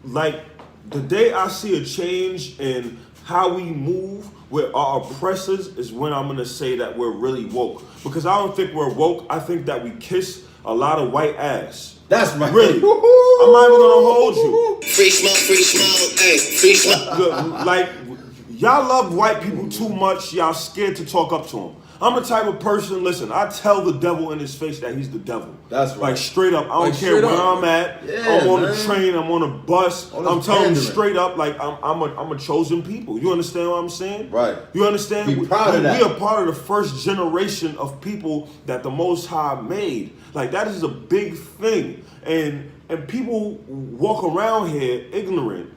like the day I see a change in how we move with our oppressors is when I'm gonna say that we're really woke. Because I don't think we're woke. I think that we kiss a lot of white ass. That's right. Really. I'm not even gonna hold you. Free smoke, hey, free smoke. Like, y'all love white people too much. Y'all scared to talk up to them. I'm the type of person, listen, I tell the devil in his face that he's the devil. That's right. Like straight up, I don't Like, care straight where up. I'm at. Yeah, I'm on man. a train, I'm on a bus. All this I'm telling you pandering. straight up, like I'm a chosen people. You understand what I'm saying? Right. You understand? Be proud of that. We are part of the first generation of people that the Most High made. Like that is a big thing. And people walk around here ignorant,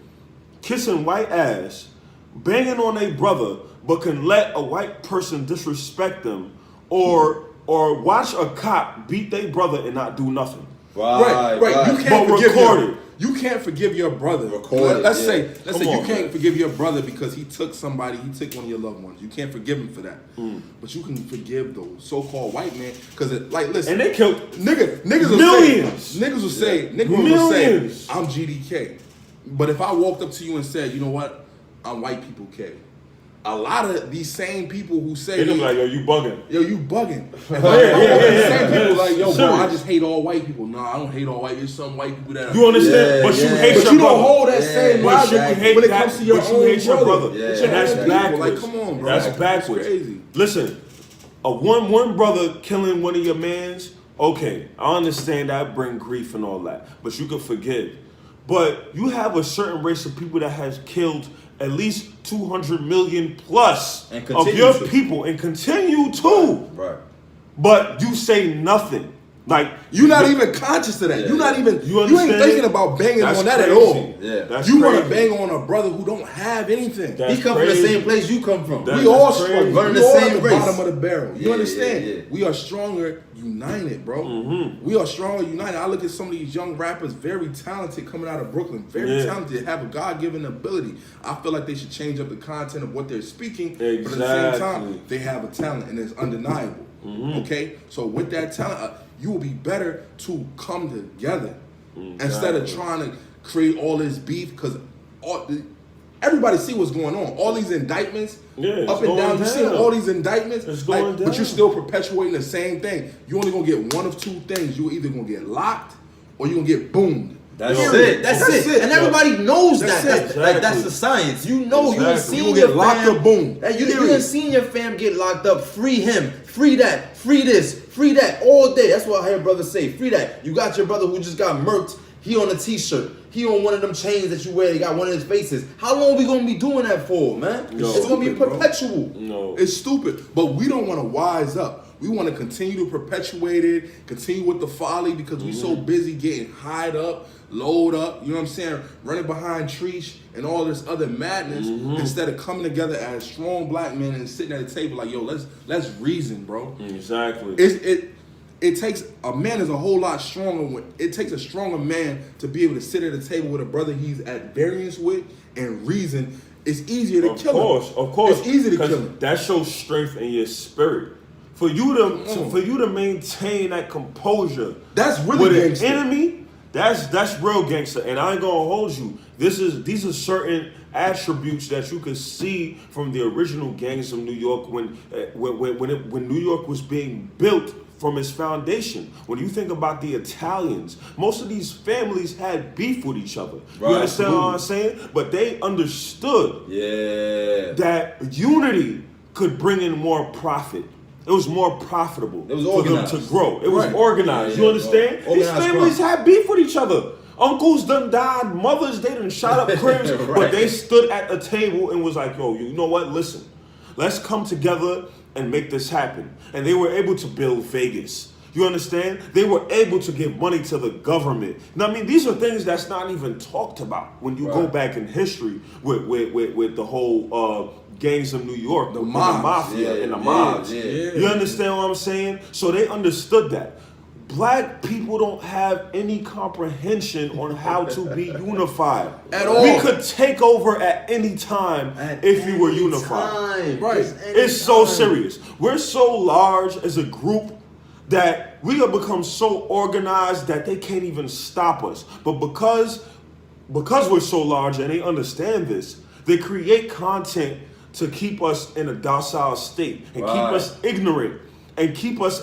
kissing white ass, banging on a brother, but can let a white person disrespect them or watch a cop beat their brother and not do nothing. Right. You can't But forgive record it. You can't forgive your brother. Record it, Let's yeah. say Come you on, can't man. forgive your brother because he took somebody, he took one of your loved ones. You can't forgive him for that. But you can forgive those so-called white men because, like, listen, And they killed niggas millions. Will say, Millions. I'm GDK. But if I walked up to you and said, you know what, I'm white people K. A lot of these same people who say, They gonna be like, yo, you bugging. yo, you bugging. yeah. Same people like, yo, bro, I Serious. just hate all white people. Nah, I don't hate all white. There's some white people that are. You understand? Yeah, but you yeah. hate But your you brother. don't hold that same But logic you Exactly. hate when it that, comes to your but you own hate your brother. Yeah. And that's People, backwards. like, come on, bro. That's That's backwards. crazy. Listen, one brother killing one of your mans, okay, I understand that bring grief and all that, but you can forgive. But you have a certain race of people that has killed at least 200 million plus And of continue your to. people and continue to. Right. But you say nothing. Like You're not even conscious of that. Yeah, You're not even. You You ain't understand? thinking about banging That's on that at crazy. all. Yeah. That's You want to crazy. bang on a brother who don't have anything. That's He come crazy. from the same place you come from. That- We all that's struggle. crazy. Running We the all same at the race. bottom of the barrel. You Yeah, understand? yeah, yeah. We are stronger united, bro. Mm-hmm. We are stronger united. I look at some of these young rappers, very talented, coming out of Brooklyn, very Yeah. talented, have a God-given ability. I feel like they should change up the content of what they're speaking, but at the same time, Exactly. they have a talent and it's undeniable. Okay, so with that talent, you will be better to come together instead of trying to create all this beef because everybody see what's going on. All these indictments, Yeah, it's up and going down. You see down. all these indictments, It's going but down. you're still perpetuating the same thing. You only gonna get one of two things. You're either gonna get locked or you're gonna get boomed. That's Period. it. That's it. And everybody knows That's that. it. Like that's the science. You know, you done Exactly. seen You your get locked fam. up, boom. Like, you Period. done seen your fam get locked up. Free him. Free that. Free this. Free that. All day. That's what I hear brothers say. Free that. You got your brother who just got murked. He on a t-shirt. He on one of them chains that you wear. He got one of his faces. How long we gonna be doing that for, man? No. It's gonna be Stupid, bro. perpetual. No. It's stupid, but we don't want to wise up. We want to continue to perpetuate it, continue with the folly because we so busy getting hied up, load up, you know what I'm saying, running behind trees and all this other madness instead of coming together as strong black men and sitting at a table like, yo, let's reason, bro. Exactly. It takes a man is a whole lot stronger. It takes a stronger man to be able to sit at a table with a brother he's at variance with and reason. It's easier to kill him. Of course. It's easy to 'Cause kill him. That shows strength in your spirit. For you to maintain that composure. That's really with gangster. an enemy. That's real gangster. And I ain't gonna hold you. These are certain attributes that you can see from the original gangs of New York when New York was being built from its foundation. When you think about the Italians, most of these families had beef with each other. Right, You understand what I'm saying? But they understood Yeah. that unity could bring in more profit. It was more profitable It was for them organized. to grow. It was Right. organized. Yeah, You understand? yeah. These Organized families crime. had beef with each other. Uncles done died, mothers they done shot up cribs, but Right. they stood at the table and was like, yo, you know what? Listen, let's come together and make this happen. And they were able to build Vegas. You understand? They were able to give money to the government. Now, I mean, these are things that's not even talked about when you go Right. back in history with the whole gangs of New York, The with mobs. mafia Yeah, and the yeah, mobs. yeah. You understand what I'm saying? So they understood that. Black people don't have any comprehension on how to be unified. At all. We could take over at any time if we were Any unified. time. Right. Just any It's so time. serious. We're so large as a group that we have become so organized that they can't even stop us. But because we're so large and they understand this, they create content to keep us in a docile state and keep Right. us ignorant and keep us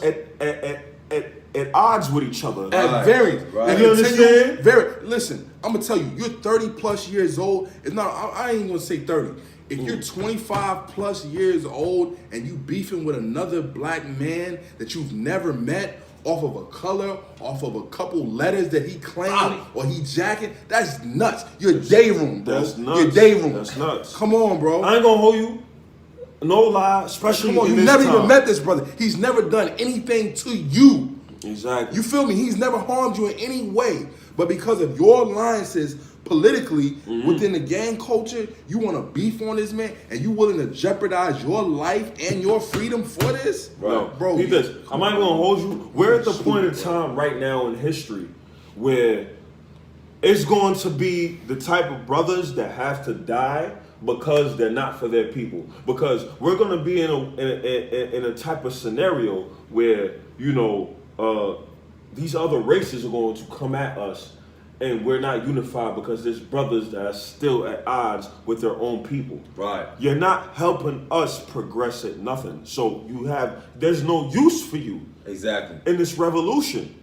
at odds with each other. At variance. Right. And You continue- understand? Listen, I'm gonna tell you, you're 30 plus years old. It's not. I ain't gonna say 30. If you're 25 plus years old and you beefing with another black man that you've never met off of a color, off of a couple letters that he claimed or he jacking, that's nuts. You're day room, bro. That's nuts. You're day room. That's nuts. Come on, bro. I ain't gonna hold you. No lie, especially Come on, in you this never time. even met this brother. He's never done anything to you. Exactly. You feel me? He's never harmed you in any way. But because of your alliances politically within the gang culture, you want to beef on this man and you willing to jeopardize your life and your freedom for this? No, Bro, Peep this. I'm not gonna hold you. We're at the point in time right now in history where it's going to be the type of brothers that have to die because they're not for their people. Because we're gonna be in a type of scenario where these other races are going to come at us, and we're not unified because there's brothers that are still at odds with their own people. Right. You're not helping us progress at nothing. So there's no use for you Exactly. in this revolution.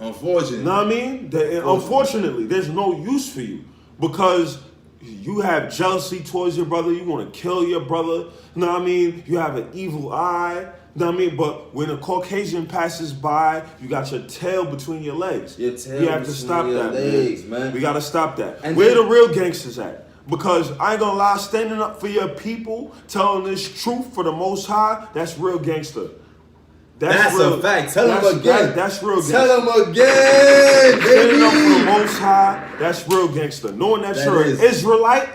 Unfortunately. Know what I mean? Unfortunately, there's no use for you because you have jealousy towards your brother. You want to kill your brother. Know what I mean? You have an evil eye. Know what I mean? But when a Caucasian passes by, you got your tail between your legs. Your tail we have to between stop your that, legs, man. We got to stop that. And Where then- the real gangsters at? Because I ain't gonna lie, standing up for your people, telling this truth for the Most High, that's real gangster. That's real, a fact. Tell him that's- again. That's real gangster. Tell him again, Standing up for the baby. Most High, that's real gangster. Knowing that That you're an is. Israelite,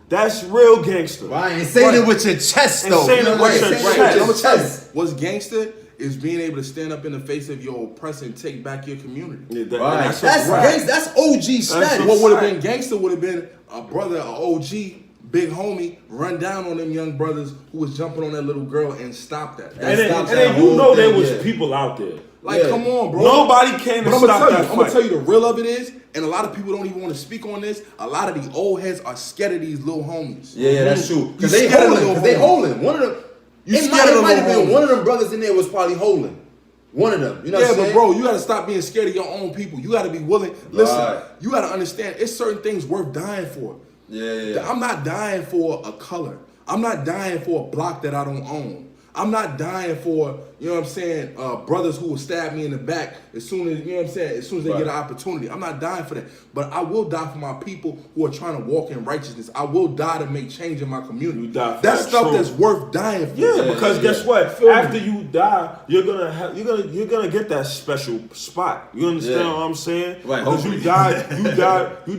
that's real gangster. Right, and saying it with your chest, And though. saying it You know with what? your Saying it chest. with I'm your gonna tell you, chest. what's gangster is being able to stand up in the face of your oppressor and take back your community. Yeah, Right. that's That's a fact. gangsta. That's OG status. What would have been gangster would have been a brother, an OG, big homie, run down on them young brothers who was jumping on that little girl and stop that. And then, stops and that then you whole know there thing, was yeah. people out there. Like, Yeah. come on, bro. Nobody came to But stop that I'm gonna fight. tell you the real of it is, and a lot of people don't even want to speak on this. A lot of the old heads are scared of these little homies. Yeah, that's true. Because You they scared of holding. little Because they homies. holding. One of them. You It scared might of have little been homies. one of them brothers in there was probably holding. One of them. You know what Yeah, I'm but saying? bro, you gotta stop being scared of your own people. You gotta be willing. Listen, Right. you gotta understand. It's certain things worth dying for. Yeah. I'm not dying for a color. I'm not dying for a block that I don't own. I'm not dying for, you know what I'm saying, brothers who will stab me in the back as soon as, you know what I'm saying, as soon as they Right. get an opportunity. I'm not dying for that. But I will die for my people who are trying to walk in righteousness. I will die to make change in my community. You die for That's that stuff truth. that's worth dying for. Yeah, because yeah. guess what? Feel me? After you die, you're gonna get that special spot. You understand Yeah. what I'm saying? Right, Because you hopefully.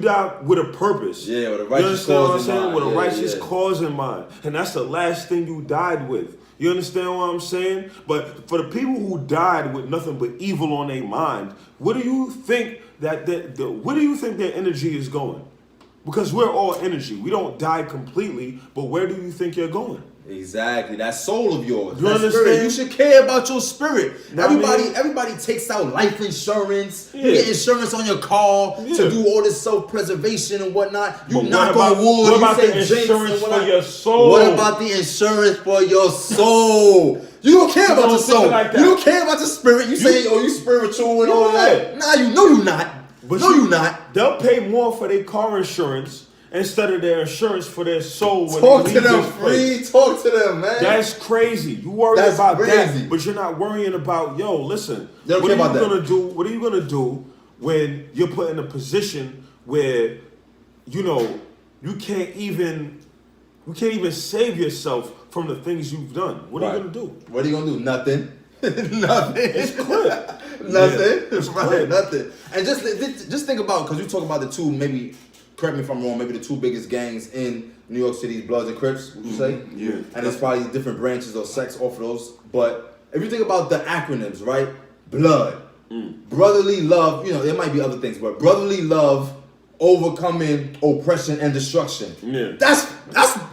died with a purpose. Yeah, with a You righteous understand what I'm cause in saying? mind. With a Yeah, righteous yeah. cause in mind, and that's the last thing you died with. You understand what I'm saying? But for the people who died with nothing but evil on their mind, where do you think where do you think their energy is going? Because we're all energy. We don't die completely, but where do you think you're going? Exactly. That soul of yours. You that understand? Spirit. You should care about your spirit. Know what I Everybody, mean? everybody takes out life insurance. You Yeah. get insurance on your car Yeah. to do all this self-preservation and whatnot. You But knock what on about- wood. what about you the say jinx insurance and for whatnot. your soul? What about the insurance for your soul? You don't care about don't your think soul. like that. You don't care about your spirit. You say, oh, you spiritual and all Yeah. that. Nah, you know you not. But no, you not. They'll pay more for their car insurance instead of their insurance for their soul. When Talk they to leave them, this place. free. Talk to them, man. That's crazy. You worry That's about crazy. that, but you're not worrying about, listen. They don't what care are you about that. gonna do? What are you gonna do when you're put in a position where, you can't even save yourself from the things you've done? What are you Right. gonna do? What are you gonna do? Nothing. Nothing. It's clear. Nothing. Yeah, it's Right, clear. nothing. And just think about, because you talk about the two, maybe, correct me if I'm wrong, maybe the two biggest gangs in New York City's Bloods and Crips, would you say? Yeah. And there's probably different branches or sects off of those. But if you think about the acronyms, right? Blood, brotherly love, there might be other things, but brotherly love, overcoming oppression and destruction. Yeah. That's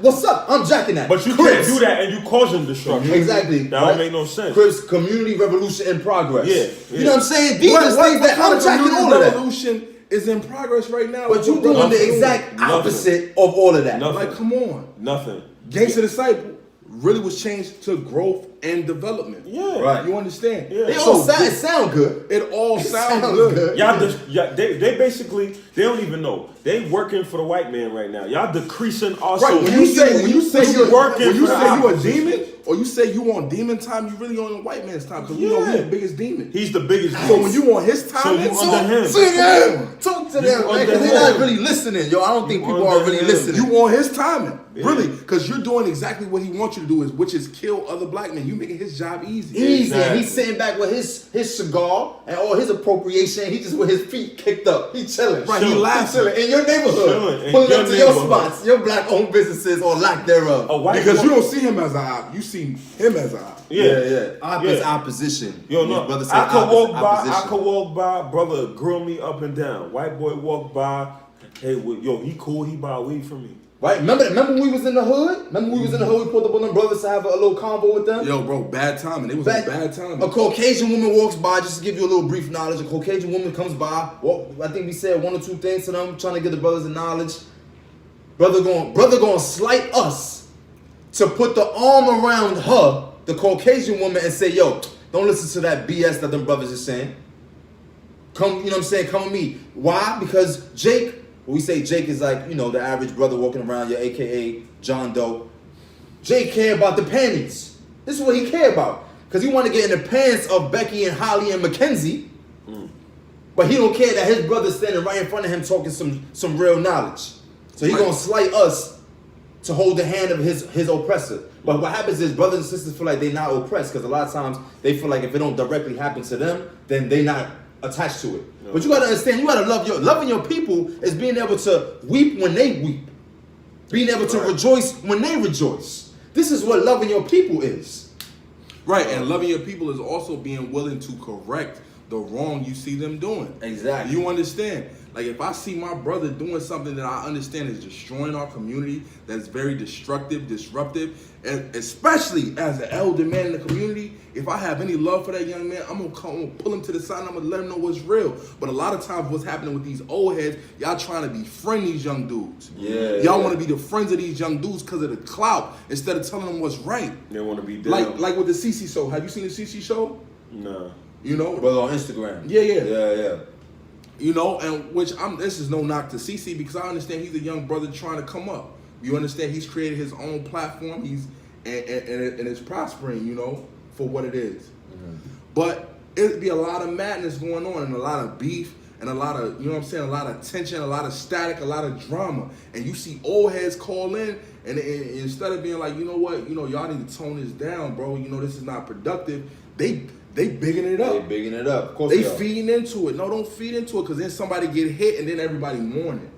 what's up. I'm jacking that. But you Crips. can't do that and you causing destruction. Exactly. That don't make no sense. Crips, community revolution in progress. Yeah, You know what I'm saying? These are things that kind I'm of jacking community all of that. revolution is in progress right now. But you're doing the exact Nothing. opposite of all of that. Nothing. Like, come on. Nothing. Gangsta Disciple really was changed to growth and development. Yeah. Right. You understand? Yeah. They So all sound good. it all sounds sounds good. good. Y'all, they basically, they don't even know. They working for the white man right now. Y'all decreasing our Right. When you say you you're working when you for the say you a opposition. demon, or you say you on demon time, you really on the white man's time because we know he's the biggest demon. He's the biggest. So when you on his time, So you it's under him. Talk to them, man, under because they're him. not really listening. Yo, I don't think You people are under really him. listening. you on his timing, really, because you're doing exactly what he wants you to do, which is kill other black men. You making his job easy. Easy. Exactly. He's sitting back with his cigar and all his appropriation. He just with his feet kicked up. He chilling. Right, he He laughing. chilling in your neighborhood. Chilling in Pulling your up to your neighborhood. spots, your black-owned businesses or lack thereof. A white Because you woman- don't see him as an op, you see him as an op. It's Yeah. opposition. Yo, Your no, brother say I could walk by. opposition. I could walk by. Brother, grill me up and down. White boy walk by. Hey, yo, he cool. He buy weed from me. Right? Remember when we was in the hood? We pulled up on them brothers to have a little convo with them? Yo, bro, bad timing. It was a bad timing. A Caucasian woman walks by, just to give you a little brief knowledge. A Caucasian woman comes by. Well, I think we said one or two things to them, trying to get the brothers the knowledge. Brother going slight us to put the arm around her, the Caucasian woman, and say, yo, don't listen to that BS that them brothers are saying. Come, you know what I'm saying? Come with me. Why? Because Jake, we say Jake is like, you know, the average brother walking around, your AKA John Doe. Jake care about the panties. This is what he care about. Because he want to get in the pants of Becky and Holly and Mackenzie. But he don't care that his brother's standing right in front of him talking some real knowledge. So he gonna slight us to hold the hand of his oppressor. But what happens is brothers and sisters feel like they're not oppressed because a lot of times they feel like if it don't directly happen to them, then they not attached to it. No. But you gotta understand, you gotta loving your people is being able to weep when they weep. Being able to rejoice when they rejoice. This is what loving your people is. Right, and loving your people is also being willing to correct the wrong you see them doing. Exactly. You understand? Like if I see my brother doing something that I understand is destroying our community, that's very destructive, disruptive, and especially as an elder man in the community, if I have any love for that young man, I'm gonna pull him to the side and I'm gonna let him know what's real. But a lot of times what's happening with these old heads, y'all trying to befriend these young dudes. Y'all want to be the friends of these young dudes because of the clout instead of telling them what's right. They want to be down. Like with the CC show. Have you seen the CC show? Nah. You know? Brother on Instagram. Yeah. You know, and this is no knock to CC because I understand he's a young brother trying to come up. You understand he's created his own platform. He's and it's prospering, you know, for what it is. But it'd be a lot of madness going on and a lot of beef and a lot of, you know what I'm saying, a lot of tension, a lot of static, a lot of drama. And you see old heads call in and instead of being like, you know what, you know, y'all need to tone this down, bro. You know, this is not productive. They bigging it up. They bigging it up. Of course they feeding into it. No, don't feed into it because then somebody get hit and then everybody mourning.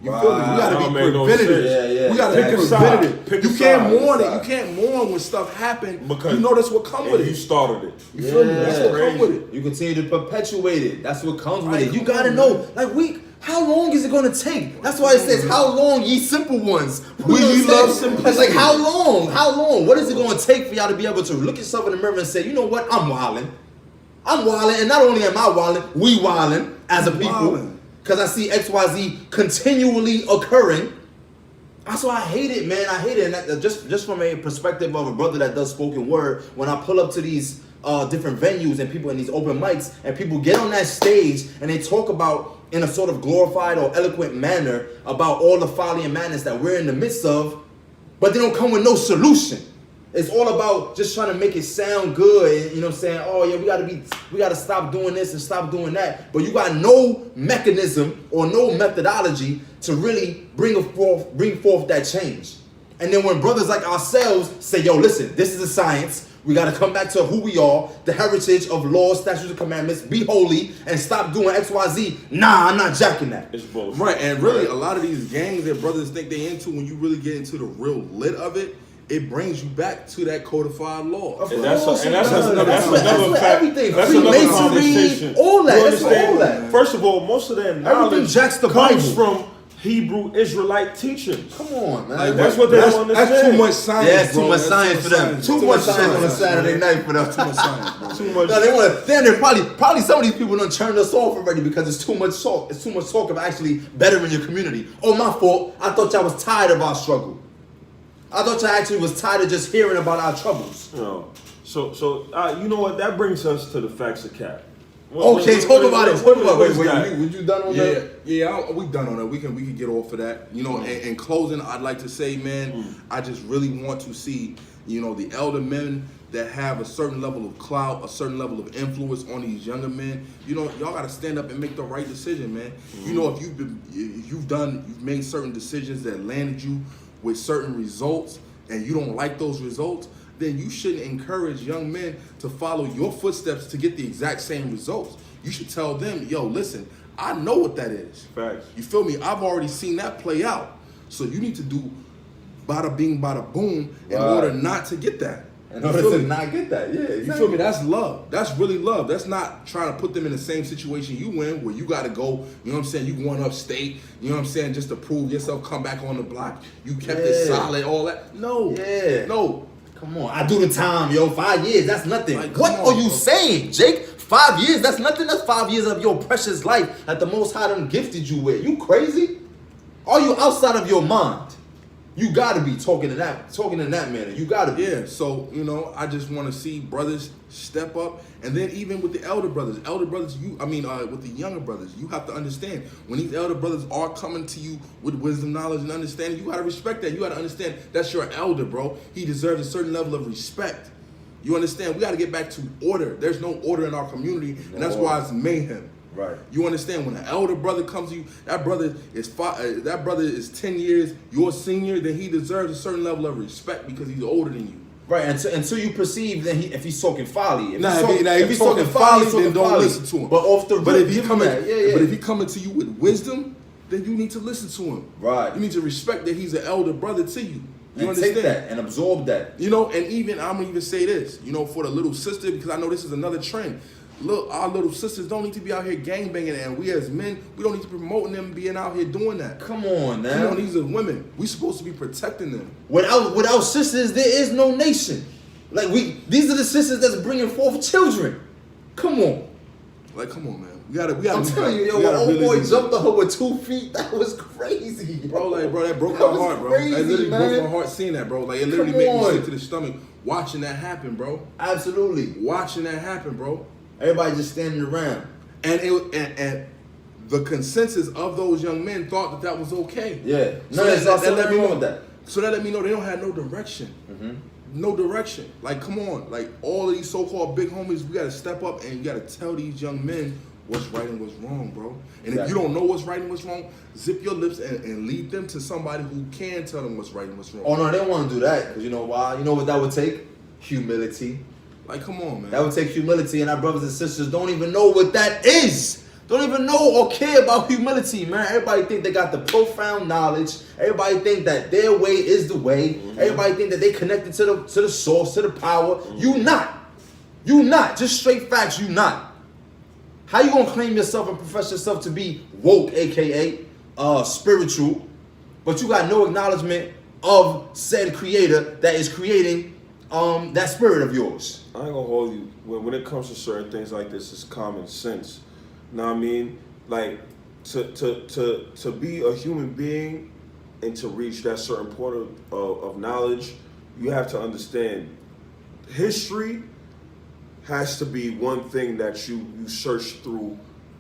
You feel me? We gotta be preventative. We gotta be preventative. You can't mourn it. You can't mourn when stuff happen because you know that's what comes with it. You started it. You feel me? That's what comes with it. You continue to perpetuate it. That's what comes with it. You gotta know, how long is it gonna take? That's why it says, how long, ye simple ones? We love simplicity. It's like, how long? How long? What is it gonna take for y'all to be able to look yourself in the mirror and say, you know what, I'm wildin'. I'm wildin', and not only am I wildin', we wildin' as a people. Because I see XYZ continually occurring. That's why I hate it, man. I hate it. And just from a perspective of a brother that does spoken word, when I pull up to these different venues and people in these open mics, and people get on that stage and they talk about, in a sort of glorified or eloquent manner, about all the folly and madness that we're in the midst of, but they don't come with no solution. It's all about just trying to make it sound good, and, you know what I'm saying? Oh yeah, we gotta stop doing this and stop doing that. But you got no mechanism or no methodology to really bring forth that change. And then when brothers like ourselves say, yo, listen, this is a science. We gotta come back to who we are, the heritage of laws, statutes, and commandments, be holy, and stop doing XYZ. Nah, I'm not jacking that. It's bullshit. Right, and really a lot of these gangs that brothers think they into, when you really get into the real lit of it, it brings you back to that codified law. And that's another fact. Everything. That's another Freemasonry, conversation. all that. You That's understand? all that. First of all, most of that knowledge jacks the comes Bible. from Hebrew Israelite teachings. Come on, man. Like, that's what they don't understand. That's too much science. Yeah, it's too bro. much science for them. Too much science on a Saturday night for them. Too much science, bro. Too much. No, they want to. Then probably some of these people done turned us off already because it's too much talk. It's too much talk of actually bettering your community. Oh, my fault. I thought y'all was tired of our struggle. I thought y'all actually was tired of just hearing about our troubles. No. So you know what? That brings us to the facts of cap. Okay, talk about it. Talk about it. Wait, Were you done on that? Yeah, we done on that. We can get off of that. You know, in closing, I'd like to say, man, I just really want to see, you know, the elder men that have a certain level of clout, a certain level of influence on these younger men. You know, y'all gotta stand up and make the right decision, man. You know, if you've made certain decisions that landed you with certain results, and you don't like those results, then you shouldn't encourage young men to follow your footsteps to get the exact same results. You should tell them, yo, listen, I know what that is. Facts. You feel me? I've already seen that play out. So you need to do bada bing, bada boom in order not to get that. In order to not get that, yeah. Exactly. You feel me? That's love. That's really love. That's not trying to put them in the same situation you in, where you got to go, you know what I'm saying, you going upstate, you know what I'm saying, just to prove yourself, come back on the block. You kept it solid, all that. No. Yeah. No. Come on, I do the time, yo. 5 years, that's nothing. Like, what come on, are you saying, Jake? 5 years, that's nothing. That's 5 years of your precious life that the Most High done gifted you with. You crazy? Are you outside of your mind? You gotta be talking in that manner. You gotta be. Yeah, so, you know, I just want to see brothers step up. And then even with the elder brothers, with the younger brothers, you have to understand, when these elder brothers are coming to you with wisdom, knowledge, and understanding, you got to respect that. You got to understand that's your elder, bro. He deserves a certain level of respect. You understand? We got to get back to order. There's no order in our community, and that's why it's mayhem. Right. You understand? When an elder brother comes to you, that brother is 10 years your senior, then he deserves a certain level of respect because he's older than you. Right, until you perceive that if he's talking folly. If he's talking folly, then don't listen to him. But off the but if he he coming to you with wisdom, then you need to listen to him. Right. You need to respect that he's an elder brother to you. You and understand? Take that and absorb that. You know, and even I'm gonna even say this, you know, for the little sister, because I know this is another trend. Look, our little sisters don't need to be out here gangbanging, and we as men, we don't need to be promoting them being out here doing that. Come on, now. Come on, these are women. We supposed to be protecting them. Without sisters, there is no nation. Like these are the sisters that's bringing forth children. Come on. Like, come on, man. We gotta. I'm telling you, yo, when old boy jumped on her with 2 feet, that was crazy, bro. Like, bro, that broke that my heart, bro. Crazy, that literally man. broke my heart seeing that, bro. Like, it literally made me sick to the stomach watching that happen, bro. Absolutely. Watching that happen, bro. Everybody just standing around. And the consensus of those young men thought that was okay. Yeah. So that let me know that. So that let me know they don't have no direction. Mm-hmm. No direction. Like, come on. Like, all of these so-called big homies, we got to step up and you got to tell these young men what's right and what's wrong, bro. And if you don't know what's right and what's wrong, zip your lips and lead them to somebody who can tell them what's right and what's wrong. Oh, no, they don't want to do that. Because you know why? You know what that would take? Humility. Like, come on, man. That would take humility, and our brothers and sisters don't even know what that is. Don't even know or care about humility, man. Everybody think they got the profound knowledge. Everybody think that their way is the way. Mm-hmm. Everybody think that they connected to the source, to the power. Mm-hmm. You not. Just straight facts, you not. How you gonna claim yourself and profess yourself to be woke, aka spiritual, but you got no acknowledgement of said creator that is creating that spirit of yours? I ain't gonna hold you. When it comes to certain things like this, it's common sense. Know what I mean? Like to be a human being and to reach that certain point of knowledge, you have to understand history has to be one thing that you search through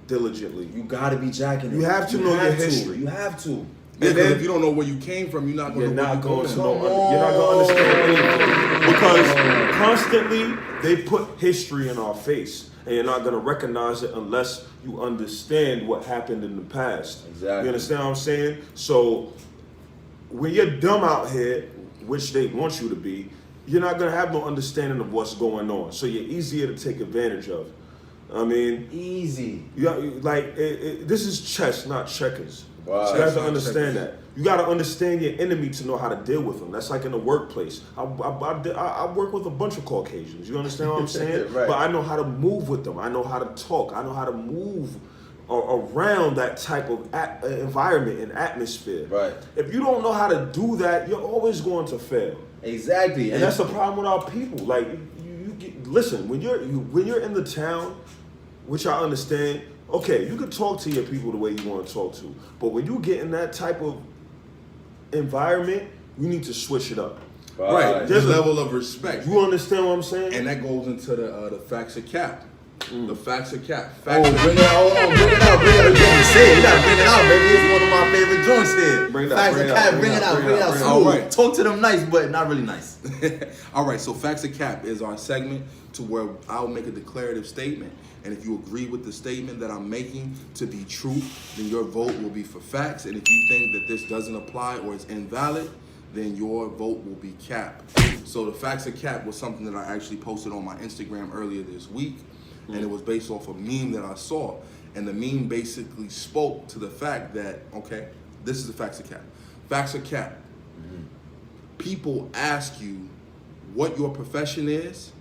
diligently. You gotta be jacking it. You have to know your history. You have to. Yeah, because if you don't know where you came from, you're not going to understand anything. Because constantly they put history in our face, and you're not going to recognize it unless you understand what happened in the past. Exactly. You understand what I'm saying? So when you're dumb out here, which they want you to be, you're not going to have no understanding of what's going on. So you're easier to take advantage of. I mean, easy. This is chess, not checkers. Wow. So you have to understand that. You got to understand your enemy to know how to deal with them. That's like in the workplace. I work with a bunch of Caucasians. You understand what I'm saying? Right. But I know how to move with them. I know how to talk. I know how to move around that type of environment and atmosphere. Right. If you don't know how to do that, you're always going to fail. Exactly. And that's the problem with our people. Like, listen, when you're in the town, which I understand. Okay, you can talk to your people the way you want to talk to, but when you get in that type of environment, you need to switch it up. Right. There's The a level of respect. You understand what I'm saying? And that goes into the facts of cap. The facts of cap. Oh, Facts of bring it out. Hold on, bring it out. Bring it out. You say it. You gotta bring it out, baby. It's one of my favorite joints here. Bring it out, Facts bring of it out, cap. Bring it out. Bring it out. bring it out. Smooth. All right. Talk to them nice, but not really nice. All right, so Facts of Cap is our segment to where I'll make a declarative statement. And if you agree with the statement that I'm making to be true, then your vote will be for facts. And if you think that this doesn't apply or it's invalid, then your vote will be cap. So the Facts of Cap was something that I actually posted on my Instagram earlier this week. And it was based off a meme that I saw. And the meme basically spoke to the fact that, okay, this is the Facts of Cap. Facts of Cap. People ask you what your profession is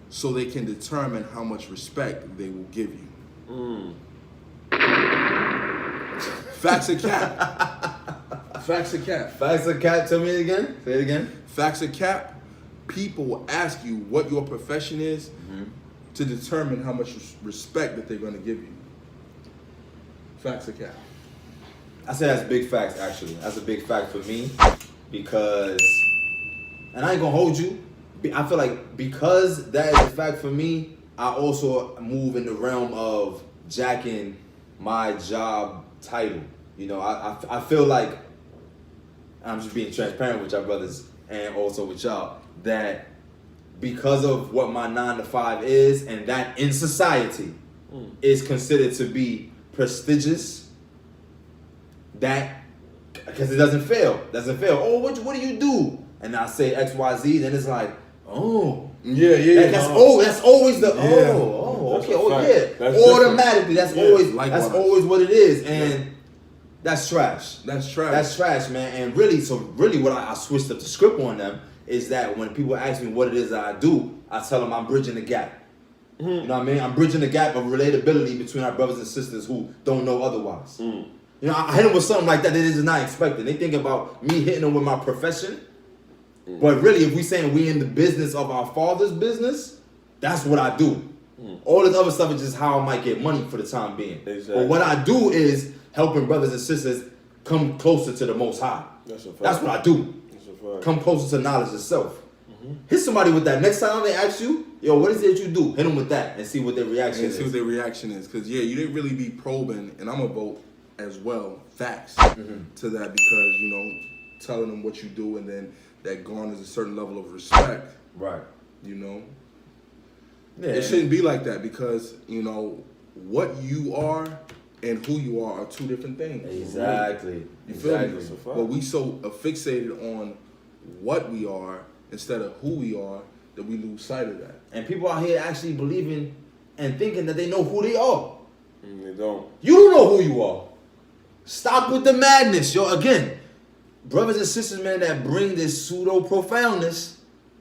so they can determine how much respect they will give you. Facts of Cap. Facts of Cap. Facts of cap. Tell me it again. Say it again. Facts of Cap. People ask you what your profession is to determine how much respect that they're going to give you. Facts of Cap. I say that's big facts, actually. That's a big fact for me because, and I ain't gonna hold you, I feel like because that is a fact for me, I also move in the realm of jacking my job title. You know, I feel like, I'm just being transparent with y'all brothers and also with y'all, that because of what my 9 to 5 is, and that in society is considered to be prestigious, that, because it doesn't fail. Oh, what do you do? And I say X, Y, Z, then it's like, oh. Yeah. That's always the, okay, fact. That's automatically, that's likewise. always what it is. And that's trash. That's trash. That's trash, man. And really what I switched up the script on them is that when people ask me what it is that I do, I tell them I'm bridging the gap. You know what I mean? I'm bridging the gap of relatability between our brothers and sisters who don't know otherwise. You know, I hit them with something like that they just not expecting. They think about me hitting them with my profession. But really, if we saying we in the business of our father's business, that's what I do. All this other stuff is just how I might get money for the time being. Exactly. But what I do is helping brothers and sisters come closer to the Most High. That's a fact. That's what I do. That's a fact. Come closer to knowledge itself. Hit somebody with that. Next time they ask you, yo, what is it that you do? Hit them with that and see what their reaction And is. see what their reaction is. Because, you didn't really be probing, and I'm going to vote as well, facts to that because, telling them what you do and then that garners a certain level of respect. Right. Yeah, Yeah. it shouldn't be like that because, what you are and who you are two different things. Exactly. You feel me? That's a fact. But we so fixated on what we are instead of who we are that we lose sight of that. And people out here actually believing and thinking that they know who they are. They don't. You don't know who you are. Stop with the madness, yo. Again, brothers and sisters, man, that bring this pseudo profoundness.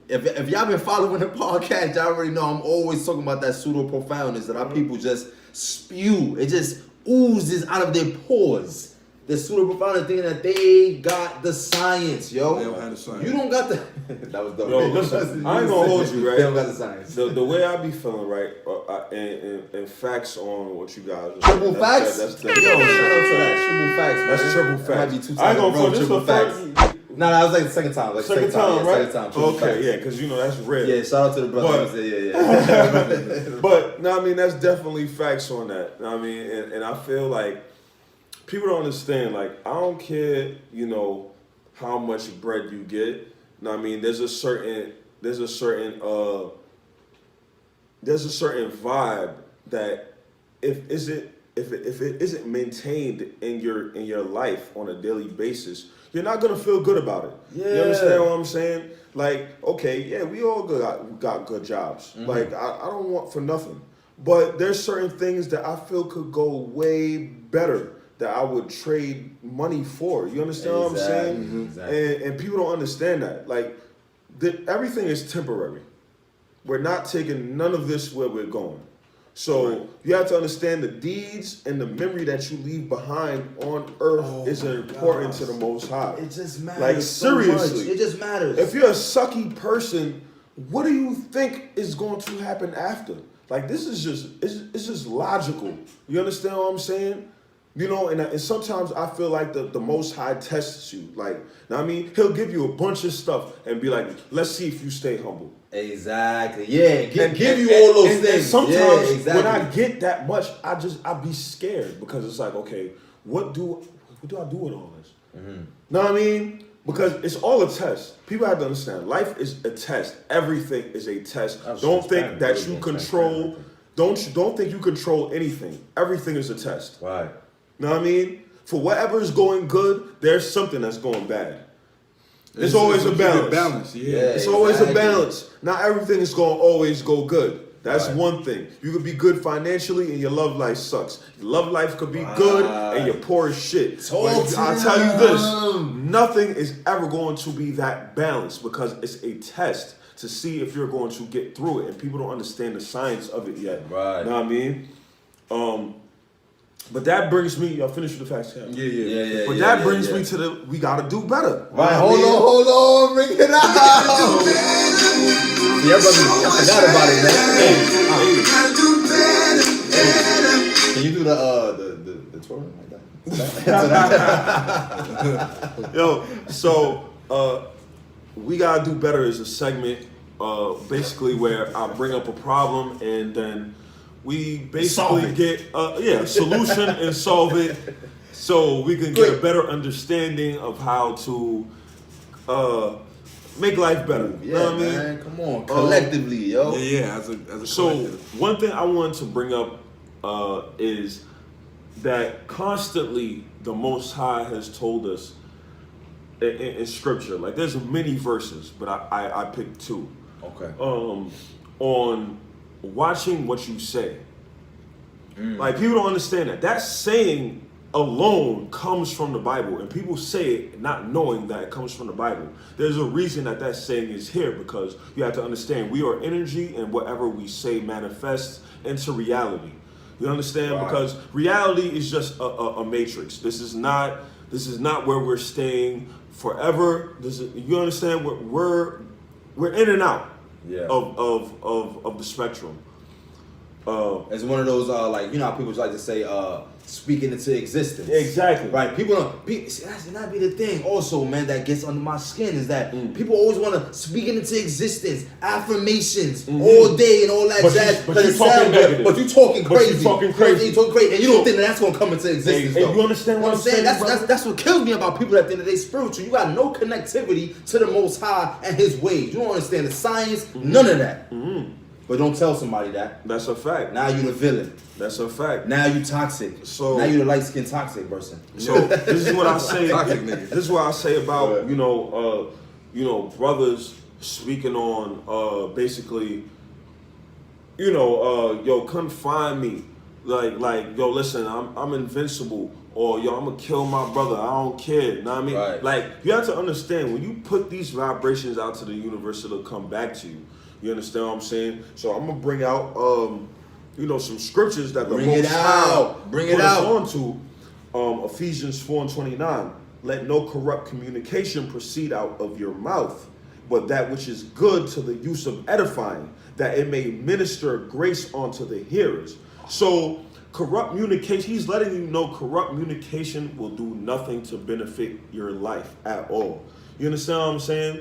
If y'all been following the podcast, y'all already know I'm always talking about that pseudo profoundness that our people just spew. It just oozes out of their pores. The pseudo profoundness thinking that they got the science, yo. They don't have the science. You don't got the. That was dope. Yo, listen, I ain't gonna hold you, right? They don't got the science. The way I be feeling, right, and facts on what you guys are Triple saying, facts? That's Yo, shout out to that. Triple facts, man. That's triple That facts. might be 2 times I ain't in a gonna row, put this triple the facts. first. No, that was like the second time. Like Second time, right? Second time. Triple Okay, facts. yeah, because that's rare. Yeah, shout out to the brothers. Yeah. But no, I mean that's definitely facts on that. I mean, and I feel like people don't understand. Like I don't care, how much bread you get. I mean, there's a certain vibe that if it isn't maintained in your life on a daily basis, you're not gonna feel good about it. Yeah. You understand what I'm saying? Like, okay, yeah, we all got good jobs. Like, I don't want for nothing. But there's certain things that I feel could go way better that I would trade money for. You understand what I'm saying? Exactly. And people don't understand that. Like, everything is temporary. We're not taking none of this where we're going. So you have to understand the deeds and the memory that you leave behind on earth is important to the Most High. It just matters. Like, seriously. So much. It just matters. If you're a sucky person, what do you think is going to happen after? Like, this is just, it's just logical. You understand what I'm saying? You know, and sometimes I feel like the Most High tests you. Like, know what I mean? He'll give you a bunch of stuff and be like, let's see if you stay humble. Exactly. Yeah. Give you all those things. And sometimes yeah, exactly. when I get that much, I be scared because it's like, okay, what do I do with all this? Mm-hmm. Know what I mean? Because it's all a test. People have to understand. Life is a test. Everything is a test. Don't think that you control. Don't think you control anything. Everything is a test. Right. Know what I mean? For whatever is going good, there's something that's going bad. It's always a balance. It's always a balance. Not everything is going to always go good. That's one thing. You could be good financially and your love life sucks. Your love life could be good and you're poor as shit. I'll tell you this, nothing is ever going to be that balanced because it's a test to see if you're going to get through it. And people don't understand the science of it yet. Right. Know what I mean? But that brings me, y'all finished with the facts, yeah. But that brings me to we gotta do better. Right, hold on, bring it out. Yeah, brother, I forgot about it, man. Can you do the twirling like that? Yo, so we gotta do better is a segment, basically where I bring up a problem and then we basically get a solution and solve it so we can get a better understanding of how to make life better. Yeah, you know what I mean? Man, come on, collectively, yo. Yeah, as a so collective. One thing I wanted to bring up is that constantly the Most High has told us in Scripture, like there's many verses, but I picked two. Okay. On watching what you say. Like people don't understand that. That saying alone comes from the Bible, and people say it not knowing that it comes from the Bible. There's a reason that saying is here because you have to understand we are energy, and whatever we say manifests into reality. You understand? Right. Because reality is just a matrix. This is not where we're staying forever. You understand? We're in and out. Yeah. Of the spectrum. It's one of those like, you know how people like to say speaking into existence. Exactly. Right. People don't that be the thing also, man, that gets under my skin is that people always want to speak it into existence, affirmations all day and all that jazz. But you talking negative. But you talking crazy. You talking crazy. You talking crazy. And you don't think that's gonna come into existence. Hey, you understand what I'm saying? That's what kills me about people at the end of the day spiritual. You got no connectivity to the Most High and his ways. You don't understand the science, none of that. But don't tell somebody that. That's a fact. Now you the villain. That's a fact. Now you toxic. So now you the light skinned toxic person. So this is what I say. This is what I say about brothers speaking on basically, yo, come find me, like yo, listen, I'm invincible, or yo, I'm gonna kill my brother. I don't care. You know what I mean? Right. Like you have to understand when you put these vibrations out to the universe, it'll come back to you. You understand what I'm saying? So I'm gonna bring out, some scriptures that the Most High put us onto. Ephesians 4:29. Let no corrupt communication proceed out of your mouth, but that which is good to the use of edifying, that it may minister grace unto the hearers. So corrupt communication, he's letting you know corrupt communication will do nothing to benefit your life at all. You understand what I'm saying?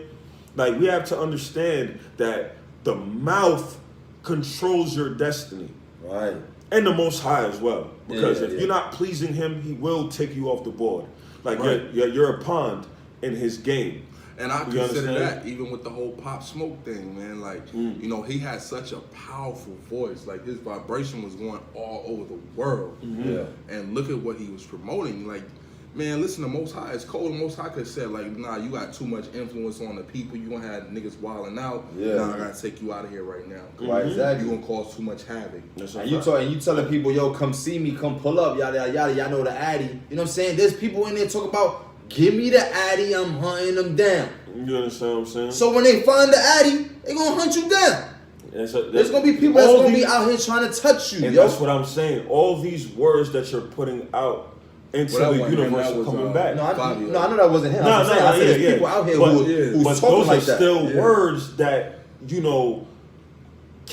Like we have to understand that the mouth controls your destiny. Right. And the Most High as well. Because if you're not pleasing him, he will take you off the board. Like you're a pawn in his game. And I consider that even with the whole Pop Smoke thing, man. Like, he had such a powerful voice. Like his vibration was going all over the world. Yeah. And look at what he was promoting. Like, man, listen, the Most High is cold. The Most High could have said, like, nah, you got too much influence on the people. You gonna have niggas wilding out. Yeah. Nah, I gotta take you out of here right now. Right, exactly. You gonna cause too much havoc. And you telling people, yo, come see me, come pull up, yada yada yada. Y'all know the Addy. You know what I'm saying? There's people in there talking about, give me the Addy, I'm hunting them down. You understand what I'm saying? So when they find the Addy, they gonna hunt you down. There's gonna be people that's gonna be out here trying to touch you. And that's what I'm saying. All these words that you're putting out into the universe are coming back. No, I know that wasn't him. I said there's people out here who's talking those like are that. still words that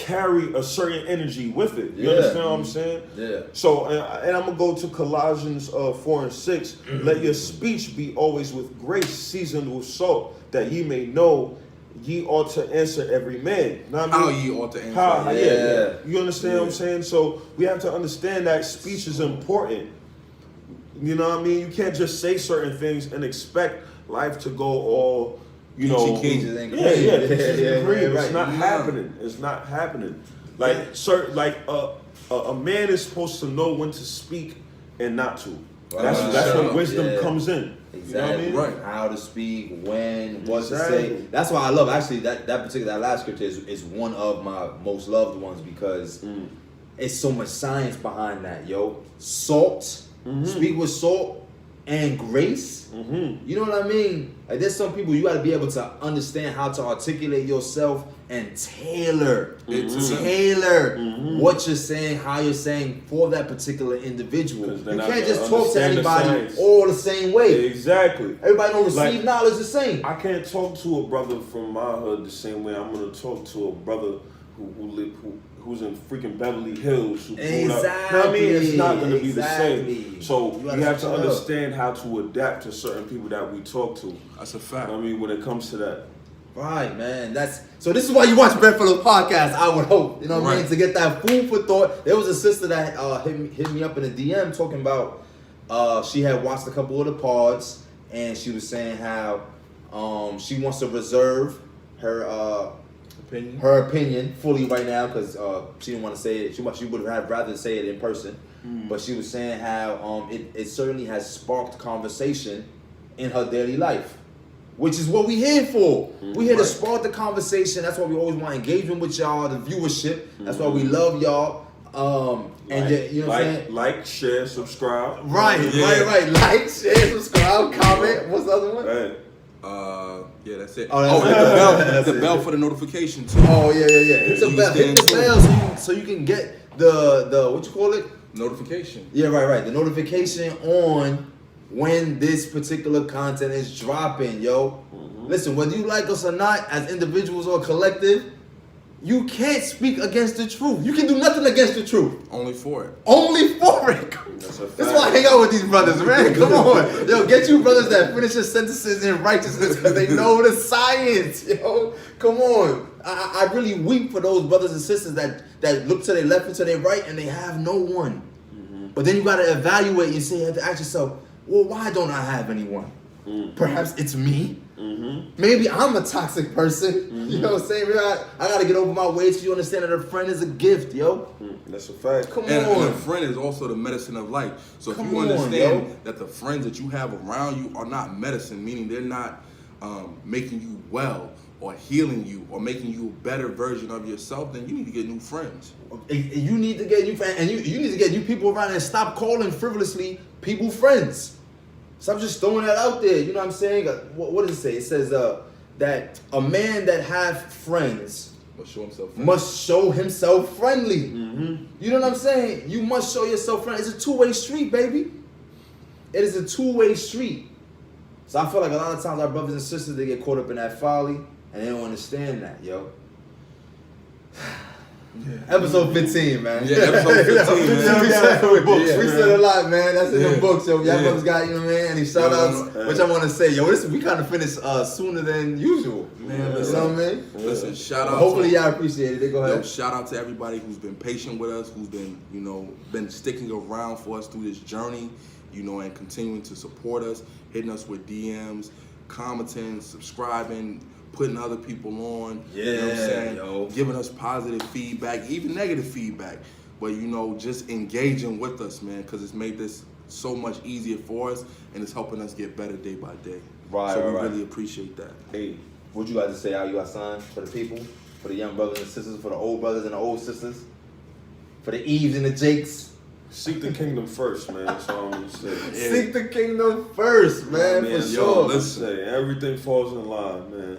carry a certain energy with it. You Yeah. understand what I'm saying? Yeah. So, and I'm gonna go to Colossians 4 and 6. Let your speech be always with grace, seasoned with salt, that ye may know ye ought to answer every man. You know what I mean? How ye ought to answer. How, Yeah. yeah. You understand what I'm saying? So we have to understand that speech is important. You know what I mean? You can't just say certain things and expect life to go all, you know. Peaches and cream. Yeah, peaches Yeah, and cream. right. It's not happening. It's not happening. Like a man is supposed to know when to speak and not to. That's when wisdom comes in. Exactly. You know what I mean? Right. How to speak, when, what to Exactly. say. That's why I love actually that last scripture is one of my most loved ones because it's so much science behind that, yo. Salt, speak with salt and grace. You know what I mean? Like there's some people you got to be able to understand how to articulate yourself and tailor what you're saying, how you're saying for that particular individual. You can't just talk to anybody all the same way. Exactly. Everybody don't receive Like, knowledge the same. I can't talk to a brother from my hood the same way I'm gonna talk to a brother who's in freaking Beverly Hills. Who grew up. You know what I mean? It's not gonna be the same. So You we gotta have to switch it up. understand how to adapt to certain people that we talk to. That's a You fact. know what I mean, when it comes to that. Right, man. So this is why you watch Bedfellows podcast, I would hope. You know what I mean? Right. To get that food for thought. There was a sister that hit me up in a DM talking about she had watched a couple of the pods and she was saying how she wants to reserve her opinion fully right now because she didn't want to say it. She would have rather say it in person. But she was saying how it certainly has sparked conversation in her daily life. Which is what we here for. We here to spark the conversation. That's why we always want engagement with y'all, the viewership. That's why we love y'all. You know what I'm saying? Like, share, subscribe. Right. Like, share, subscribe, comment. What's the other one? Right. Yeah, that's it. Oh, that's hit it. the bell. That's The it. bell for the notification too. Oh yeah. Hit the You bell. Hit the stand bell so you can get the what you call it? Notification. Yeah, right. The notification on when this particular content is dropping, yo. Listen, whether you like us or not, as individuals or collective, you can't speak against the truth. You can do nothing against the truth. Only for it. Only for it. That's a fact. That's why I hang out with these brothers, man. Come on. Yo, get you brothers that finish your sentences in righteousness because they know the science, yo. Come on. I really weep for those brothers and sisters that look to their left and to their right and they have no one. But then you got to evaluate and say, you have to ask yourself, well, why don't I have anyone? Perhaps it's me. Maybe I'm a toxic person. You know what I'm saying? Maybe I got to get over my ways so you understand that a friend is a gift, yo. That's a fact. Come And on. a friend is also the medicine of life. So if Come you on, understand yo. that the friends that you have around you are not medicine, meaning they're not making you well or healing you or making you a better version of yourself, then you need to get new friends. You need to get new friends, and you need to get new people around and stop calling frivolously people friends. Stop just throwing that out there. You know what I'm saying? What does it say? It says that a man that have friends Must show himself friendly. must show himself friendly. You know what I'm saying? You must show yourself friendly. It's a two-way street, baby. It is a two-way street. So I feel like a lot of times our brothers and sisters, they get caught up in that folly and they don't understand that, yo. Episode 15, man. Yeah, episode 15, man. We said a lot, man. That's in the books, yo. Y'all Yeah. brothers got, you know what I mean? Any shout outs, which I want to say, yo, we kind of finished sooner than usual. Man, You know listen. what I mean? Listen, shout out. Hopefully to, y'all appreciate it. They go yo, ahead. shout out to everybody who's been patient with us, who's been, been sticking around for us through this journey, and continuing to support us, hitting us with DMs, commenting, subscribing, putting other people on, you know what I'm Yeah, saying? yo. Giving us positive feedback, even negative feedback, but just engaging with us, man, because it's made this so much easier for us and it's helping us get better day by day. Right, so we right. really appreciate that. Hey, what you like to say out you got son for the people, for the young brothers and sisters, for the old brothers and the old sisters, for the Eves and the Jakes? Seek the kingdom first, man. That's all I'm gonna say. Seek the kingdom first, man, Man, for yo, sure. listen, everything falls in line, man.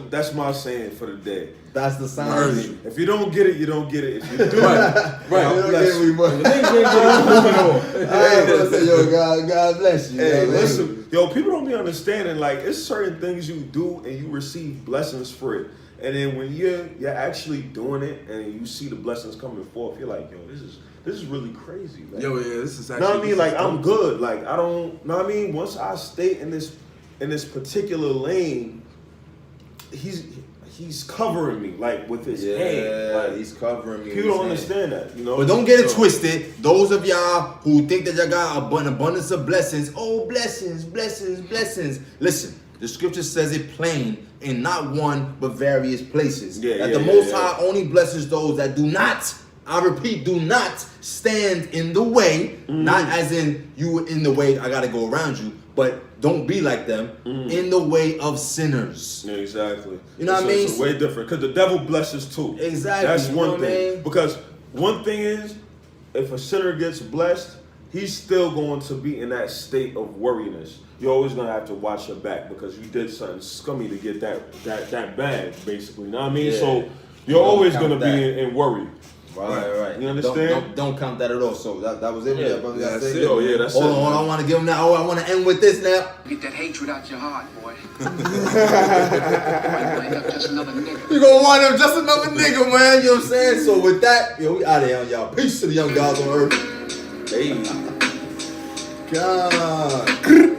That's my saying for the day. That's the sign. If you don't get it, you don't get it. If you do, Right. God You don't bless get you. me much. I was gonna say, yo, God bless you. Hey, man. listen, yo, people don't be understanding. Like, it's certain things you do and you receive blessings for it, And then when you're actually doing it and you see the blessings coming forth, you're like, yo, this is really crazy. Like, Yo, yeah, this is actually. know what I mean? Like I'm good. Like I don't. Know what I mean? Once I stay in this particular lane, he's covering me like with his hand. Like, he's covering me. People don't understand that, you know. But don't get it twisted. Those of y'all who think that y'all got an abundance of blessings, oh, blessings, blessings, blessings. Listen, the scripture says it plain in not one but various places. That the Most High only blesses those that do not, I repeat, do not stand in the way. Not as in you in the way, I gotta go around you, but don't be like them in the way of sinners. Yeah, exactly. You know what I mean? It's way different because the devil blesses too. Exactly. That's you one know thing. what I mean? Because one thing is, if a sinner gets blessed, he's still going to be in that state of worriness. You're always gonna have to watch your back because you did something scummy to get that bag, basically. You know what I mean? Yeah. So you're always gonna that. be in worry. Right. You understand? Don't count that at all. So that was it. Yeah, That's it. Oh yeah, that's it. Hold on, I want to give him that. Oh, I want to end with this now. Get that hatred out your heart, boy. Just another nigga. You gonna wind up just another nigga, man. You know what I'm saying? So with that, yo, we out of here, y'all. Peace to the young gods on earth. Hey. God.